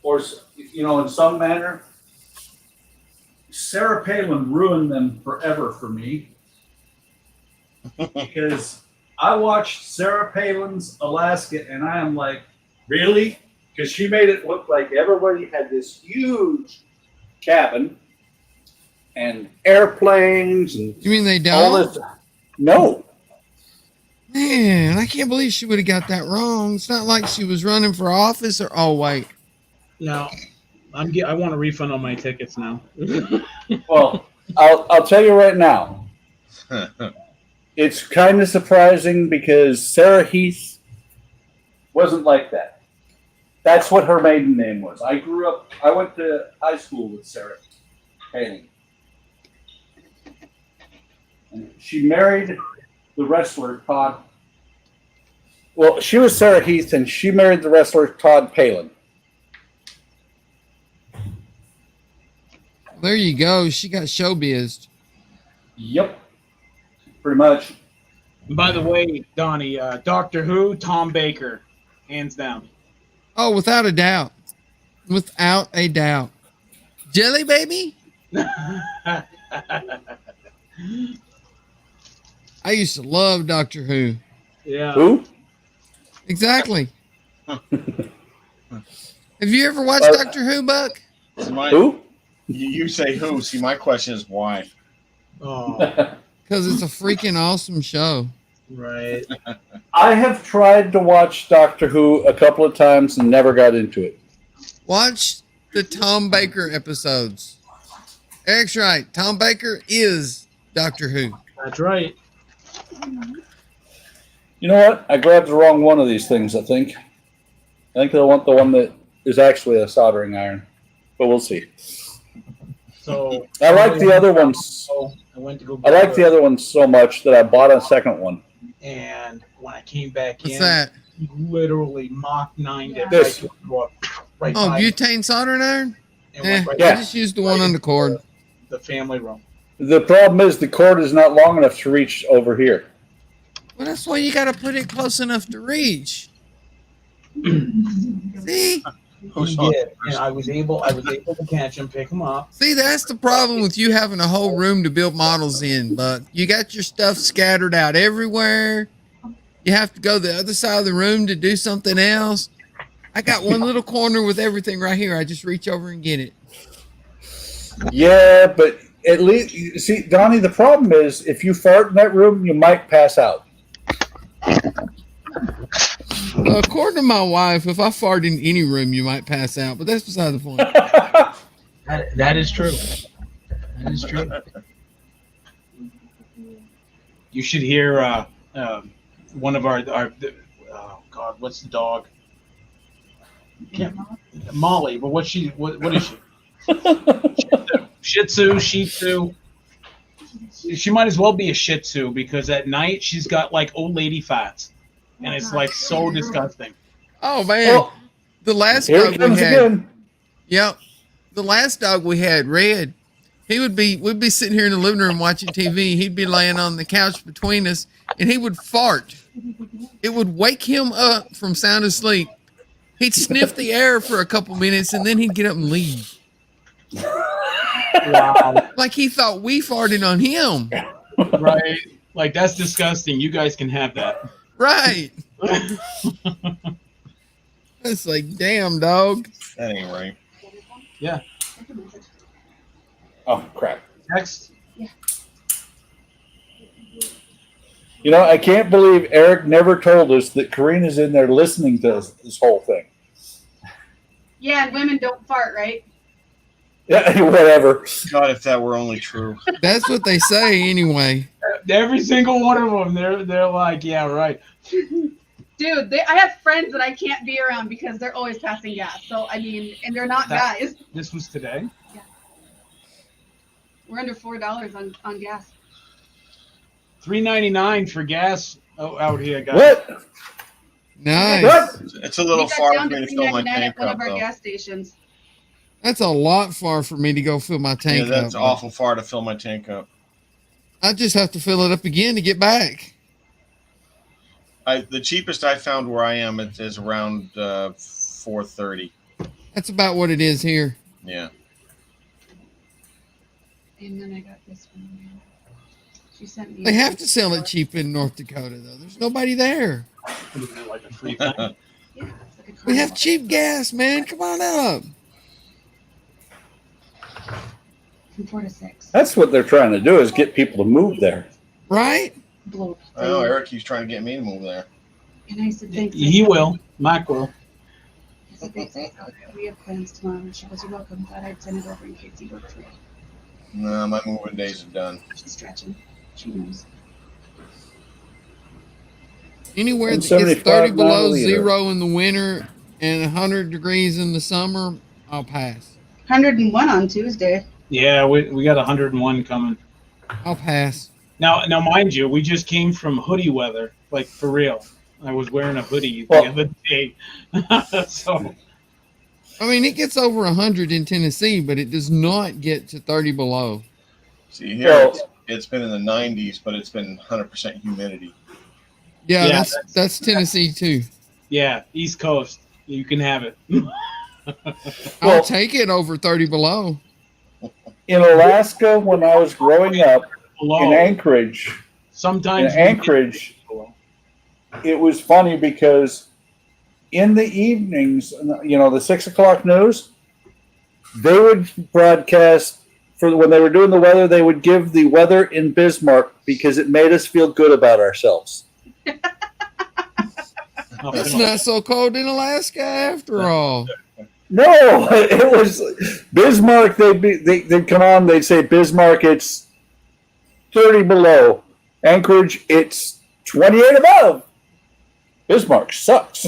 A: or, you know, in some manner, Sarah Palin ruined them forever for me. Because I watched Sarah Palin's Alaska and I am like, really? Because she made it look like everybody had this huge cabin and airplanes and
B: You mean they
A: all
B: don't?
A: this. No.
B: Man, I can't believe she would have got that wrong. It's not like she was running for office or, oh, wait.
C: No, I want a refund on my tickets now.
A: Well, I'll tell you right now, it's kind of surprising because Sarah Heath wasn't like that. That's what her maiden name was. I went to high school with Sarah Palin. And she married the wrestler Todd. Well, she was Sarah Heath and she married the wrestler Todd Palin.
B: There you go. She got showbiz.
A: Yep. Pretty much.
C: By the way, Donnie, Doctor Who, Tom Baker, hands down.
B: Oh, without a doubt. Without a doubt. Jelly baby? I used to love Doctor Who.
C: Yeah.
A: Who?
B: Exactly. Have you ever watched Doctor Who, Buck?
A: Who?
D: You say who? See, my question is why.
C: Oh,
B: Because it's a freaking awesome show.
C: right.
A: I have tried to watch Doctor Who a couple of times and never got into it.
B: Watch the Tom Baker episodes. Eric's right. Tom Baker is Doctor Who.
C: That's right.
A: You know what? I grabbed the wrong one of these things, I think. I think I want the one that is actually a soldering iron. But we'll see.
C: So
A: I like the other ones.
C: I went to go.
A: I like the other one so much that I bought a second one.
C: And when I came back
B: What's
C: in,
B: that?
C: he literally Mach 9'd it
A: This.
C: right
B: Oh,
C: by
B: butane soldering iron?
C: and
B: Eh,
C: went right
A: Yeah.
B: I just used the one on the cord.
C: the family room.
A: The problem is the cord is not long enough to reach over here.
B: Well, that's why you got to put it close enough to reach. See?
D: Who's
C: He
D: on
C: did,
D: first?
C: and I was able to catch him, pick him up.
B: See, that's the problem with you having a whole room to build models in, Buck. You got your stuff scattered out everywhere. You have to go the other side of the room to do something else. I got one little corner with everything right here. I just reach over and get it.
A: Yeah, but at least you see, Donnie. The problem is, if you fart in that room, you might pass out.
B: According to my wife, if I fart in any room, you might pass out. But that's beside the point.
C: That is true. That is true. You should hear one of our oh God, what's the dog? Can't, Molly, but what is she? Shih Tzu, Shih Tzu. She might as well be a Shih Tzu because at night she's got like old lady fats, and it's like so disgusting.
B: Oh man,
A: Oh,
B: the last
A: here
B: dog
A: it
B: we
A: comes
B: had.
A: again.
B: Yep, the last dog we had, Red. We'd be sitting here in the living room watching TV. He'd be laying on the couch between us, and he would fart. It would wake him up from sound asleep. He'd sniff the air for a couple minutes, and then he'd get up and leave.
C: Wow.
B: Like he thought we farted on him.
C: Right? Like that's disgusting. You guys can have that.
B: Right. It's like, damn, dog.
D: That ain't right.
C: Yeah.
A: Oh crap!
C: Next.
A: You know, I can't believe Eric never told us that Karina's in there listening to this whole thing.
F: Yeah, and women don't fart, right?
A: Yeah, whatever.
D: God, if that were only true.
B: That's what they say anyway.
C: Every single one of them, they're like, yeah, right.
F: Dude, I have friends that I can't be around because they're always passing gas. So, I mean, and they're not guys.
C: This was today.
F: We're under $4 on gas.
C: $3.99 for gas out here, guys.
A: What?
B: Nice.
A: What?
D: It's a little
F: We got
D: far
F: down
D: for me
F: to
D: to fill my
F: $3.99
D: tank
F: at one
D: up,
F: of our
D: though.
F: gas stations.
B: That's a lot far for me to go fill my
D: Yeah,
B: tank
D: that's
B: up.
D: awful far to fill my tank up.
B: I just have to fill it up again to get back.
D: The cheapest I found where I am is around $4.30.
B: That's about what it is here.
D: Yeah.
F: And then I got this one. She sent me.
B: They have to sell it cheap in North Dakota, though. There's nobody there.
C: Like a free thing.
F: Yeah, it's like a
B: We have
F: carnival.
B: cheap gas, man. Come on up.
F: From 4 to 6.
A: That's what they're trying to do, is get people to move there.
B: Right?
F: Blow.
D: I know Eric keeps trying to get me to move there.
F: And I said, thanks.
C: He will. Mike will.
F: I said, thanks. We have plans tomorrow. And she goes, you're welcome. Thought I'd send it over in case you work for it.
D: No, my moving days are done.
F: She's stretching. She knows.
B: Anywhere that gets
A: 175
B: 30 below
A: mile a liter.
B: 0 in the winter and 100 degrees in the summer, I'll pass.
F: 101 on Tuesday.
C: Yeah, we got 101 coming.
B: I'll pass.
C: Now, mind you, we just came from hoodie weather, like for real. I was wearing a hoodie
A: Well-
C: the other day. So,
B: I mean, it gets over 100 in Tennessee, but it does not get to 30 below.
D: See, here
A: Well-
D: it's been in the 90s, but it's been 100% humidity.
B: Yeah,
C: Yeah,
B: that's Tennessee too.
C: yeah, East Coast, you can have it.
B: I'll
A: Well-
B: take it over 30 below.
A: In Alaska, when I was growing up
C: Below.
A: in Anchorage,
C: Sometimes
A: it was funny because in the evenings, you know, the 6 o'clock news, they would broadcast for when they were doing the weather. They would give the weather in Bismarck because it made us feel good about ourselves.
B: It's not so cold in Alaska after all.
A: No, it was Bismarck. They'd come on. They'd say Bismarck, it's 30 below. Anchorage, it's 28 above. Bismarck sucks.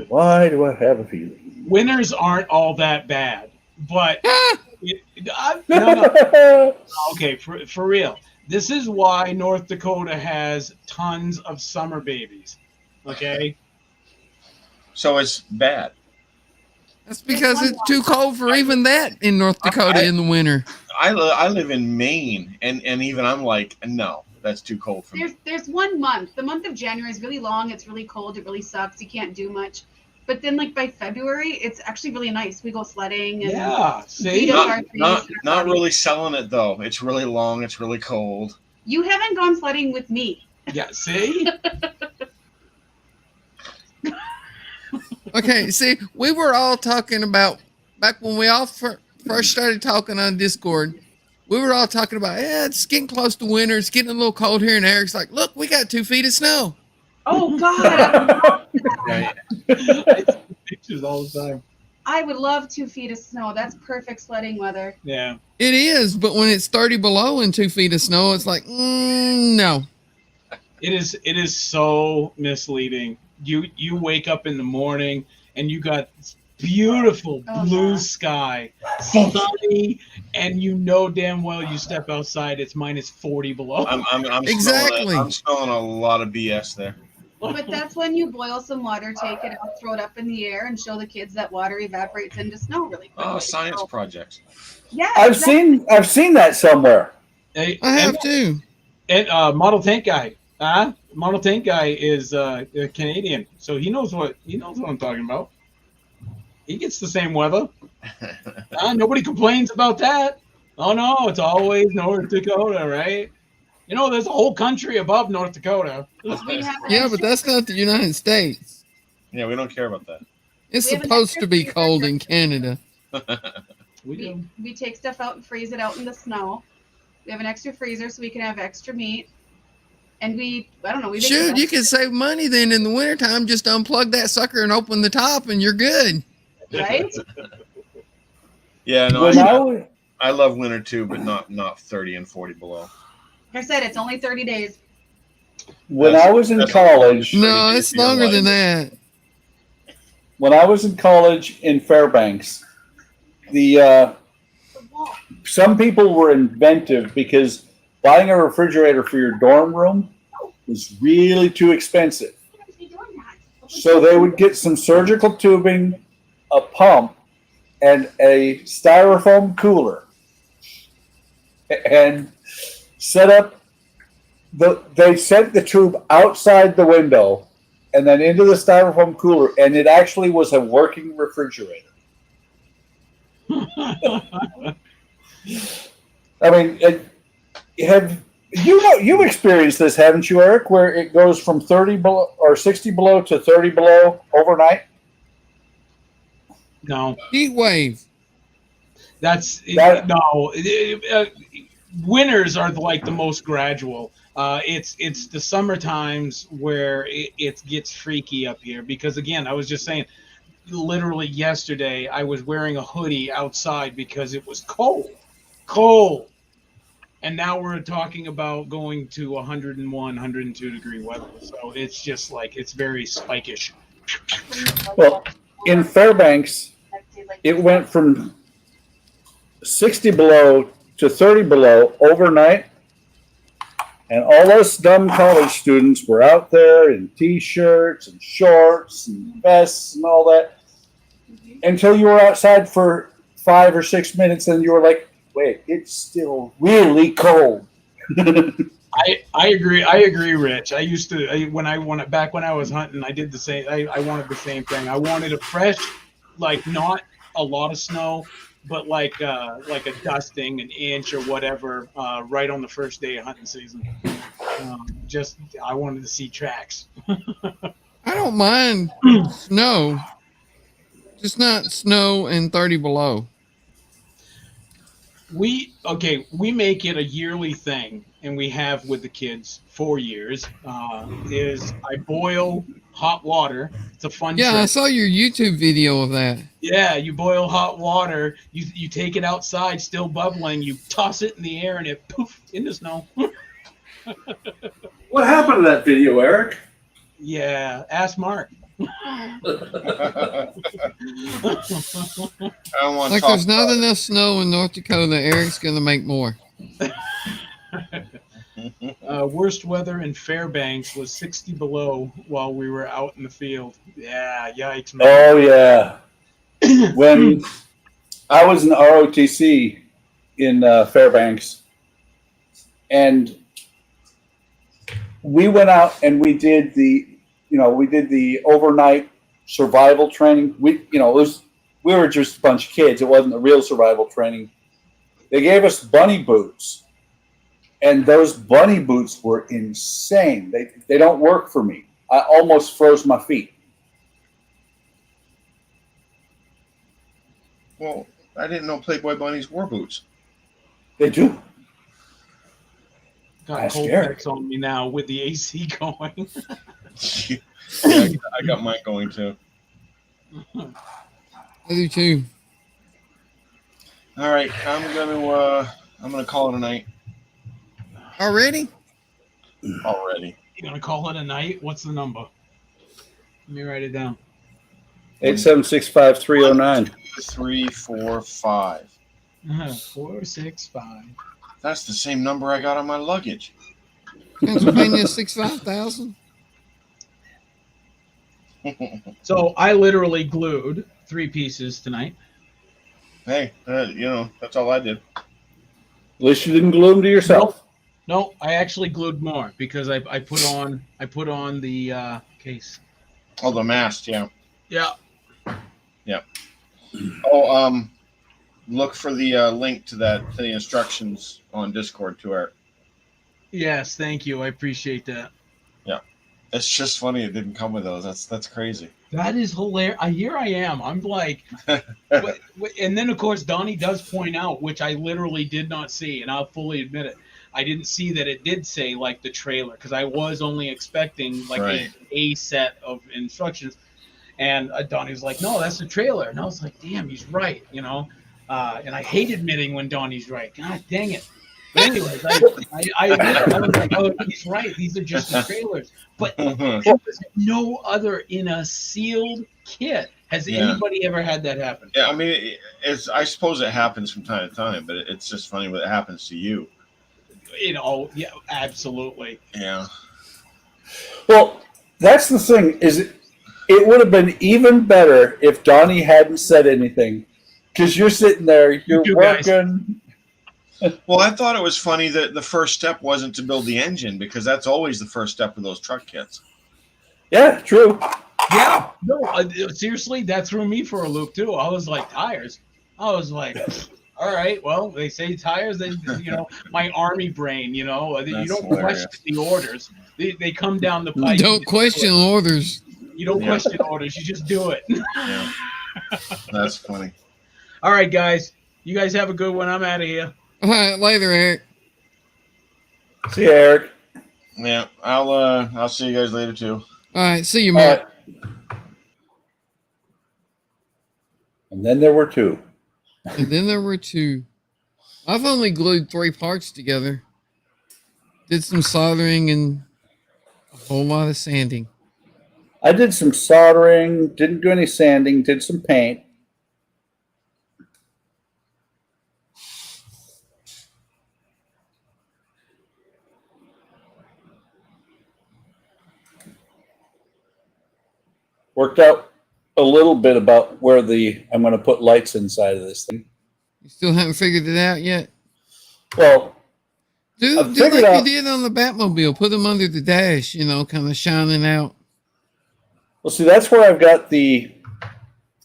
A: Why do I have a feeling?
C: winters aren't all that bad, but no. Okay, for real. This is why North Dakota has tons of summer babies. Okay.
D: So it's bad.
B: That's because it's too cold for even that in North Dakota in the winter.
D: I live in Maine, and even I'm like, no, that's too cold for me.
F: There's 1 month. The month of January is really long. It's really cold. It really sucks. You can't do much. But then, like by February, it's actually really nice. We go sledding and
C: Yeah. See.
F: beat up our trees.
D: Not really selling it though. It's really long. It's really cold.
F: You haven't gone sledding with me.
C: Yeah. See.
B: Okay, see, we were all talking about back when we all first started talking on Discord. We were all talking about, yeah, it's getting close to winter. It's getting a little cold here. And Eric's like, look, we got 2 feet of snow.
F: Oh God,
D: Yeah,
C: I see pictures all the time.
F: I would love 2 feet of snow. That's perfect sledding weather.
C: Yeah.
B: It is, but when it's 30 below and 2 feet of snow, it's like, no.
C: It is so misleading. You wake up in the morning and you got beautiful blue sky, sunny, and you know damn well you step outside, it's minus 40 below.
D: I'm
B: Exactly.
D: I'm smelling a lot of BS there.
F: But that's when you boil some water, take it out, throw it up in the air, and show the kids that water evaporates into snow really quickly.
D: Oh, science projects.
F: Yeah,
A: I've seen that somewhere.
C: Hey,
B: I have too.
C: And Model Tank Guy. Model Tank Guy is Canadian, so he knows what I'm talking about. He gets the same weather. Nobody complains about that. Oh no, it's always North Dakota, right? You know, there's a whole country above North Dakota.
B: Yeah, but that's not the United States.
D: Yeah, we don't care about that.
B: It's
F: We have an
B: supposed
F: extra
B: to be
F: freezer.
B: cold in Canada.
F: We take stuff out and freeze it out in the snow. We have an extra freezer so we can have extra meat. And I don't know, we make
B: Shoot,
F: the
B: you
F: best-
B: can save money then in the wintertime. Just unplug that sucker and open the top and you're good.
F: right?
D: Yeah, no,
A: When I was,
D: I love winter too, but not 30 and 40 below.
F: Like I said, it's only 30 days.
A: when I was in
D: That's-
A: college,
B: No, it's
D: Your
B: longer
D: life.
B: than that.
A: when I was in college in Fairbanks, some people were inventive because buying a refrigerator for your dorm room was really too expensive. So they would get some surgical tubing, a pump, and a styrofoam cooler, and set up they sent the tube outside the window and then into the styrofoam cooler, and it actually was a working refrigerator. I mean, you've experienced this, haven't you, Eric? Where it goes from 30 below or 60 below to 30 below overnight.
C: No,
B: Heat wave.
C: that's
A: That-
C: no. Winters are like the most gradual. It's the summer times where it gets freaky up here because, again, I was just saying, literally yesterday I was wearing a hoodie outside because it was cold, and now we're talking about going to 101, 102 degree weather. So it's just like it's very spikish.
A: Well, in Fairbanks, it went from 60 below to 30 below overnight. And all us dumb college students were out there in t-shirts and shorts and vests and all that until you were outside for 5 or 6 minutes and you were like, wait, it's still really cold.
C: I agree, Rich. I used to back when I was hunting, I did the same. I wanted the same thing. I wanted a fresh, like not a lot of snow, but like a dusting, an inch or whatever, right on the first day of hunting season. I wanted to see tracks.
B: I don't mind snow, just not snow and 30 below.
C: We make it a yearly thing, and we have with the kids 4 years. Is I boil hot water. It's a fun
B: Yeah,
C: trick.
B: I saw your YouTube video of that.
C: Yeah, you boil hot water. You take it outside, still bubbling. You toss it in the air, and it poof in the snow.
A: What happened to that video, Eric?
C: Yeah, ask Mark.
D: I don't want to
B: Like
D: talk
B: there's not
D: about it.
B: enough snow in North Dakota. Eric's gonna make more.
C: Worst weather in Fairbanks was 60 below while we were out in the field. Yeah, yikes, man.
A: Oh, yeah. When I was in ROTC in Fairbanks, and we went out and we did the overnight survival training. We were just a bunch of kids. It wasn't the real survival training. They gave us bunny boots, and those bunny boots were insane. They don't work for me. I almost froze my feet.
D: Well, I didn't know Playboy bunnies wore boots.
A: They do.
C: Got
A: Ask
C: cold
A: Eric.
C: packs on me now with the AC going.
D: Yeah, I got mine going too.
B: I do too.
D: All right, I'm gonna call it a night
B: Already?
D: already.
C: You gonna call it a night? What's the number? Let me write it down.
A: 8765309.
D: 3, 4, 5.
C: 4, 6, 5.
D: That's the same number I got on my luggage.
B: Pennsylvania 65,000.
C: So I literally glued 3 pieces tonight.
D: Hey, that's all I did.
A: At least you didn't glue them to yourself.
C: No, I actually glued more because I put on the case.
D: Oh, the mast, yeah.
C: Yeah.
D: Oh, look for the link to the instructions on Discord to Eric.
C: Yes, thank you. I appreciate that.
D: Yeah, it's just funny it didn't come with those. That's crazy.
C: That is hilarious. Here I am. I'm like, and then of course Donnie does point out, which I literally did not see, and I'll fully admit it. I didn't see that it did say like the trailer because I was only expecting like
D: Right.
C: a set of instructions. And Donnie was like, "No, that's the trailer." And I was like, "Damn, he's right," And I hate admitting when Donnie's right. God dang it. But anyways, I was like, "Oh, he's right. These are just the trailers." But there was no other in a sealed kit. Has anybody ever had that happen?
D: Yeah, I mean, I suppose it happens from time to time, but it's just funny when it happens to you.
C: Yeah, absolutely.
D: Yeah.
A: Well, that's the thing. It would have been even better if Donnie hadn't said anything, because you're sitting there, you're
C: You guys.
A: working.
D: Well, I thought it was funny that the first step wasn't to build the engine because that's always the first step of those truck kits.
A: Yeah, true.
C: Yeah, no, seriously, that threw me for a loop too. I was like, tires. I was like, all right, well, they say tires. Then my army brain. You don't
D: hilarious.
C: question the orders. They come down the pipe.
B: Don't question orders.
C: You don't question orders. You just do it.
D: Yeah. That's funny.
C: All right, guys. You guys have a good one. I'm out of here.
B: All right, later, Eric.
A: See you, Eric.
D: Yeah, I'll see you guys later too.
B: All right, see you, Mark.
A: And then there were 2.
B: And then there were 2. I've only glued 3 parts together. Did some soldering and a whole lot of sanding.
A: I did some soldering, didn't do any sanding, did some paint. Worked out a little bit about where I'm going to put lights inside of this thing.
B: You still haven't figured it out yet?
A: Well,
B: Do
A: I've
B: like
A: figured
B: you
A: out-
B: did on the Batmobile. Put them under the dash, kind of shining out.
A: well, see, that's where I've got the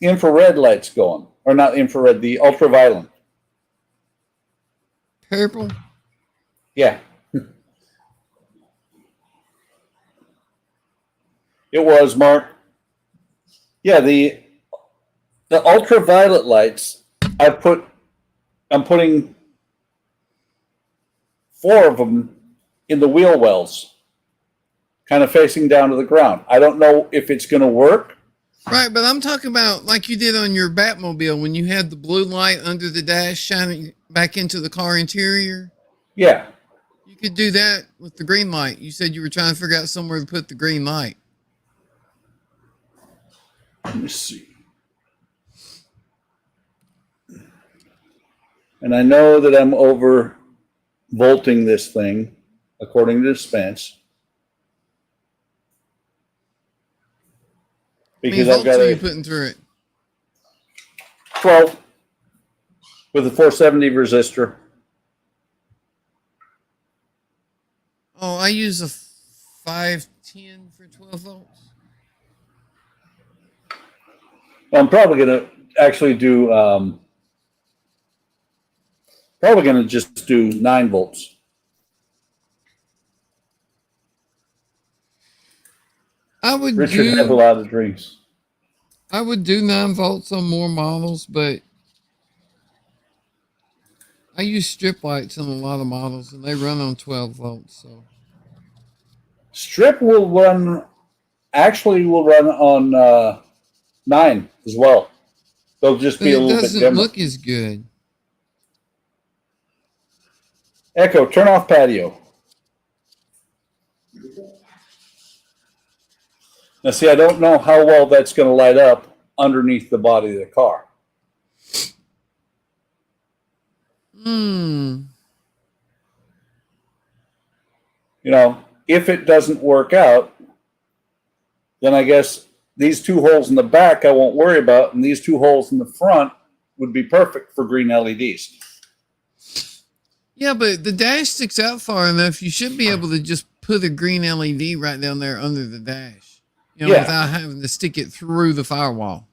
A: infrared lights going. Or not infrared, the ultraviolet.
B: Purple.
A: Yeah. It was, Mark. Yeah, the ultraviolet lights, I'm putting 4 of them in the wheel wells, kind of facing down to the ground. I don't know if it's going to work.
B: Right, but I'm talking about like you did on your Batmobile when you had the blue light under the dash shining back into the car interior.
A: Yeah.
B: You could do that with the green light. You said you were trying to figure out somewhere to put the green light.
A: Let me see. And I know that I'm over volting this thing according to Spence. Because
B: How
A: I've
B: many
A: got
B: volts are you
A: a
B: putting through it?
A: 12 with a 470 resistor.
B: Oh, I use a 510 for 12 volts.
A: I'm probably going to actually do, probably going to just do 9 volts.
B: I would
A: Richard has a
B: do
A: lot of drinks.
B: I would do 9 volts on more models, but I use strip lights on a lot of models, and they run on 12 volts. So
A: Strip will run, actually will run on 9 as well. They'll just
B: but
A: be a
B: it
A: little bit
B: doesn't
A: dimmer.
B: look as good.
A: Echo, turn off patio. Now, see, I don't know how well that's going to light up underneath the body of the car.
B: Hmm.
A: You know, if it doesn't work out, then I guess these 2 holes in the back I won't worry about, and these 2 holes in the front would be perfect for green LEDs.
B: Yeah, but the dash sticks out far enough. You should be able to just put a green LED right down there under the dash, you know,
A: Yeah.
B: without having to stick it through the firewall.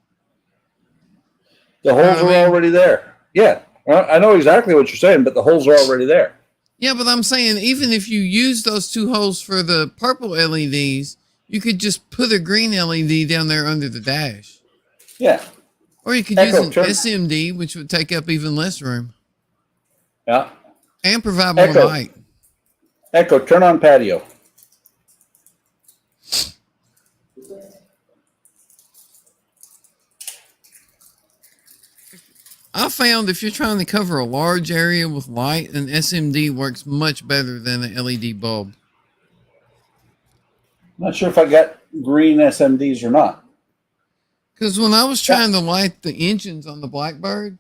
A: The holes are already there. Yeah, I know exactly what you're saying, but the holes are already there.
B: Yeah, but I'm saying even if you use those 2 holes for the purple LEDs, you could just put a green LED down there under the dash.
A: Yeah.
B: Or you could use an SMD, which would take up even less room.
A: Yeah.
B: And provide more light.
A: Echo, turn on patio.
B: I found if you're trying to cover a large area with light, an SMD works much better than an LED bulb.
A: I'm not sure if I got green SMDs or not.
B: Because when I was trying to light the engines on the Blackbird,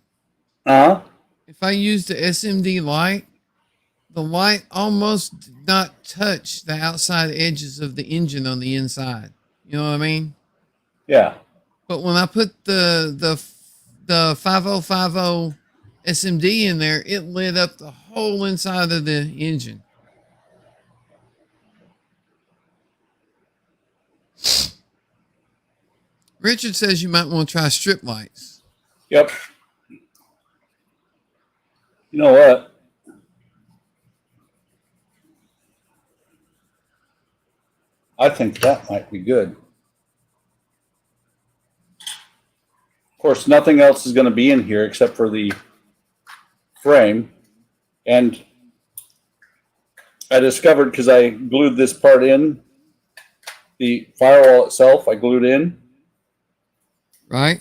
B: if I used the SMD light, the light almost did not touch the outside edges of the engine on the inside. You know what I mean?
A: Yeah.
B: But when I put the 5050 SMD in there, it lit up the whole inside of the engine. Richard says you might want to try strip lights.
A: Yep. You know what? I think that might be good. Of course, nothing else is going to be in here except for the frame. And I discovered, because I glued this part in, the firewall itself, I glued in.
B: Right.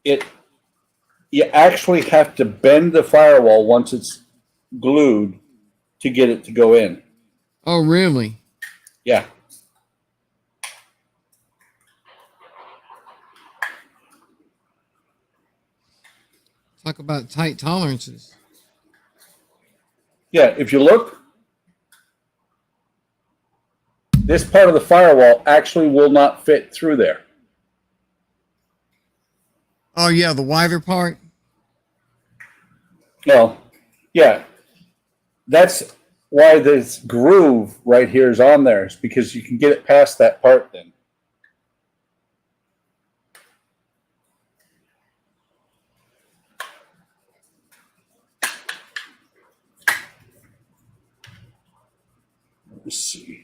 A: You actually have to bend the firewall once it's glued to get it to go in.
B: Oh, really?
A: Yeah.
B: Talk about tight tolerances.
A: Yeah, if you look, this part of the firewall actually will not fit through there.
B: Oh, yeah, the wider part?
A: Well, yeah. That's why this groove right here is on there, is because you can get it past that part then. Let's see.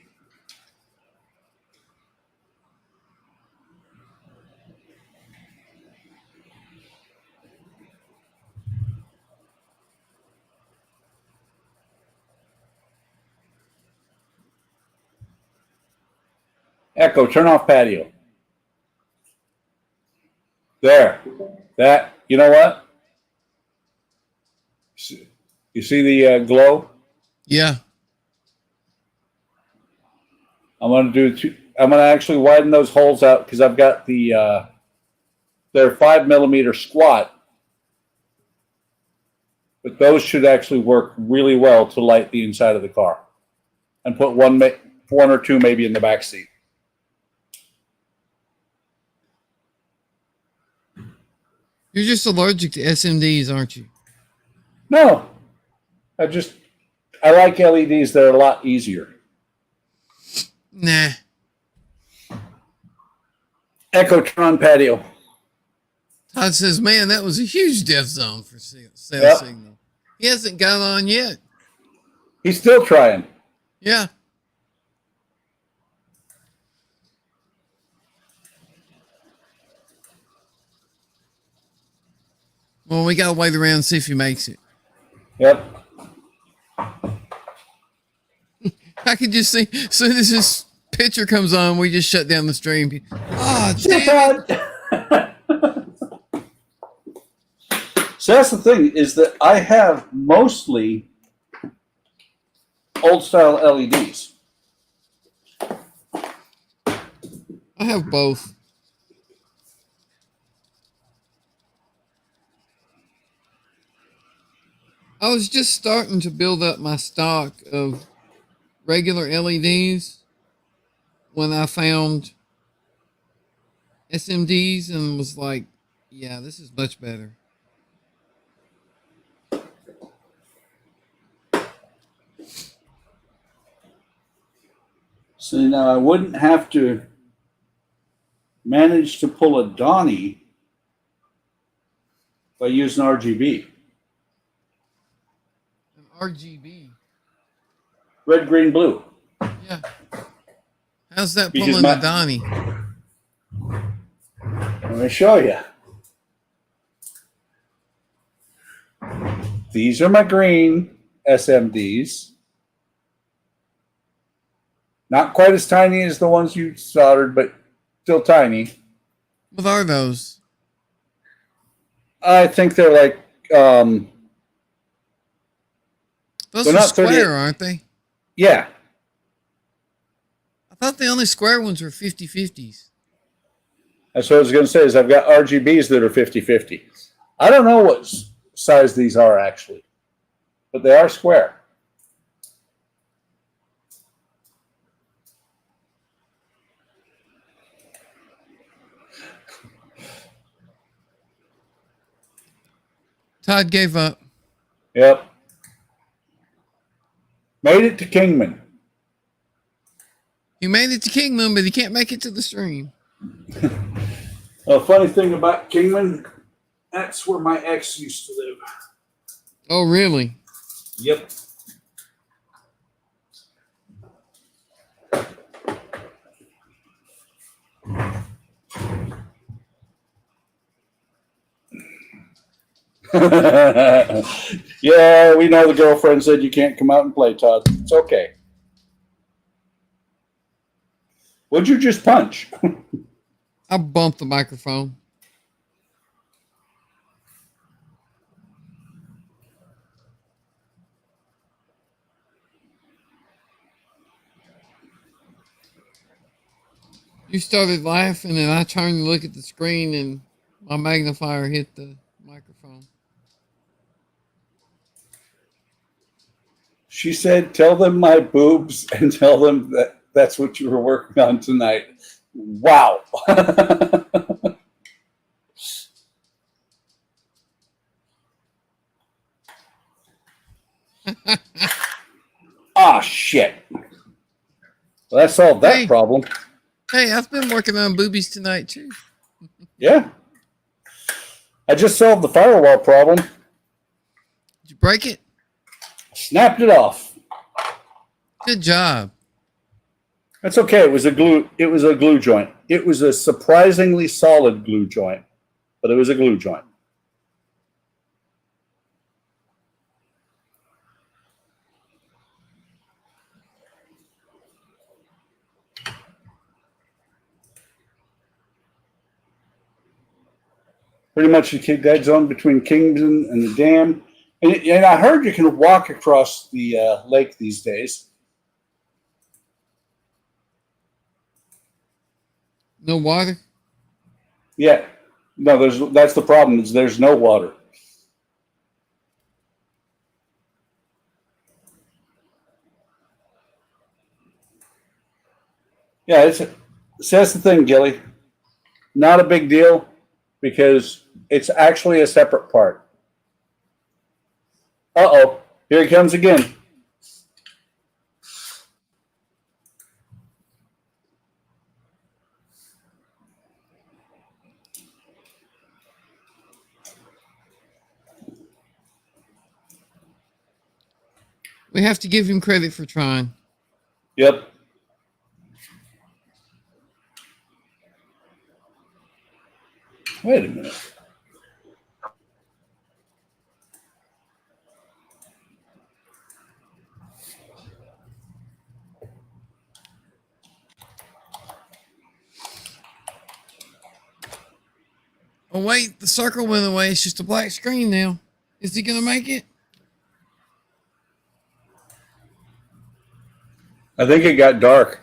A: Echo, turn off patio. There. That, you know what? You see the glow?
B: Yeah.
A: I'm going to actually widen those holes out because I've got the, they're 5mm squat. But those should actually work really well to light the inside of the car. And put one or two maybe in the back seat.
B: You're just allergic to SMDs, aren't you?
A: No. I like LEDs. They're a lot easier.
B: Nah.
A: Echo, turn on patio.
B: Todd says, man, that was a huge death zone for cell signal. He hasn't got on yet.
A: He's still trying.
B: Yeah. Well, we got to wait around and see if he makes it.
A: Yep.
B: I can just see. As soon as this picture comes on, we just shut down the stream. Oh, damn it.
A: So that's the thing, is that I have mostly old style LEDs.
B: I have both. I was just starting to build up my stock of regular LEDs when I found SMDs and was like, yeah, this is much better.
A: So now I wouldn't have to manage to pull a Donnie by using RGB.
B: An RGB.
A: Red, green, blue.
B: Yeah. How's that
A: Because
B: pulling the Donnie?
A: Let me show you. These are my green SMDs. Not quite as tiny as the ones you soldered, but still tiny.
B: What are those?
A: I think they're like
B: Those
A: they're
B: are
A: not
B: square,
A: 38.
B: aren't they?
A: Yeah.
B: I thought the only square ones were 50/50s.
A: That's what I was going to say, is I've got RGBs that are 50/50. I don't know what size these are actually, but they are square.
B: Todd gave up.
A: Yep. Made it to Kingman.
B: He made it to Kingman, but he can't make it to the stream.
A: A funny thing about Kingman, that's where my ex used to live.
B: Oh, really?
A: Yep. Yeah, we know the girlfriend said you can't come out and play, Todd. It's okay. What'd you just punch?
B: I bumped the microphone. You started laughing, and I turned to look at the screen, and my magnifier hit the microphone.
A: She said, tell them my boobs and tell them that that's what you were working on tonight. Wow. Ah, shit. Well, that solved that
B: Hey.
A: problem.
B: Hey, I've been working on boobies tonight, too.
A: Yeah. I just solved the firewall problem.
B: Did you break it?
A: Snapped it off.
B: Good job.
A: That's okay. It was a glue joint. It was a surprisingly solid glue joint, but it was a glue joint. Pretty much the dead zone between Kingston and the dam. And I heard you can walk across the lake these days.
B: No water?
A: Yeah. No, that's the problem, is there's no water. Yeah, so that's the thing, Gilly. Not a big deal because it's actually a separate part. Uh-oh, here he comes again.
B: We have to give him credit for trying.
A: Yep. Wait a minute.
B: Oh, wait, the circle went away. It's just a black screen now. Is he going to make it?
A: I think it got dark.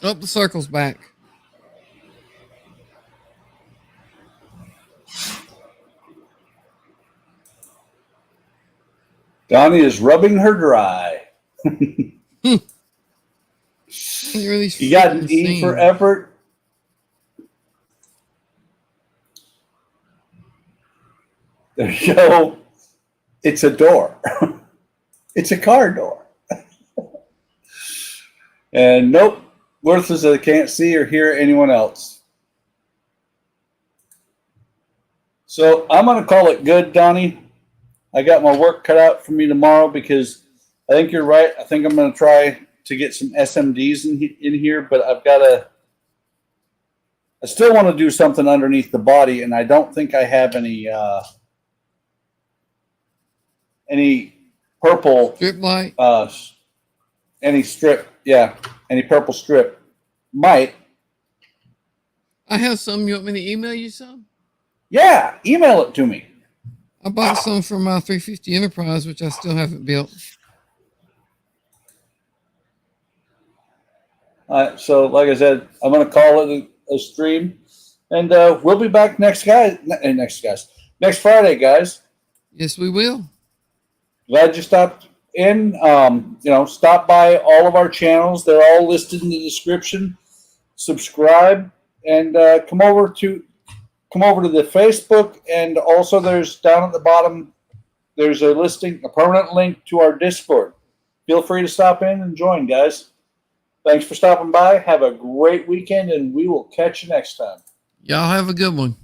B: Oh, the circle's back.
A: Donnie is rubbing her dry.
B: You really
A: You got an
B: freaking
A: E
B: sing.
A: for effort. There you go. It's a door. It's a car door. And nope, worthless that I can't see or hear anyone else. So I'm going to call it good, Donnie. I got my work cut out for me tomorrow because I think you're right. I think I'm going to try to get some SMDs in here, but I still want to do something underneath the body, and I don't think I have any purple
B: Strip light.
A: any strip. Yeah, any purple strip. Might.
B: I have some. You want me to email you some?
A: Yeah, email it to me.
B: I bought some from my 350 Enterprise, which I still haven't built.
A: So, like I said, I'm going to call it a stream, and we'll be back next Friday, guys.
B: Yes, we will.
A: Glad you stopped in. Stop by all of our channels. They're all listed in the description. Subscribe and come over to the Facebook, and also there's down at the bottom. There's a permanent link to our Discord. Feel free to stop in and join, guys. Thanks for stopping by. Have a great weekend, and we will catch you next time.
B: Y'all have a good one.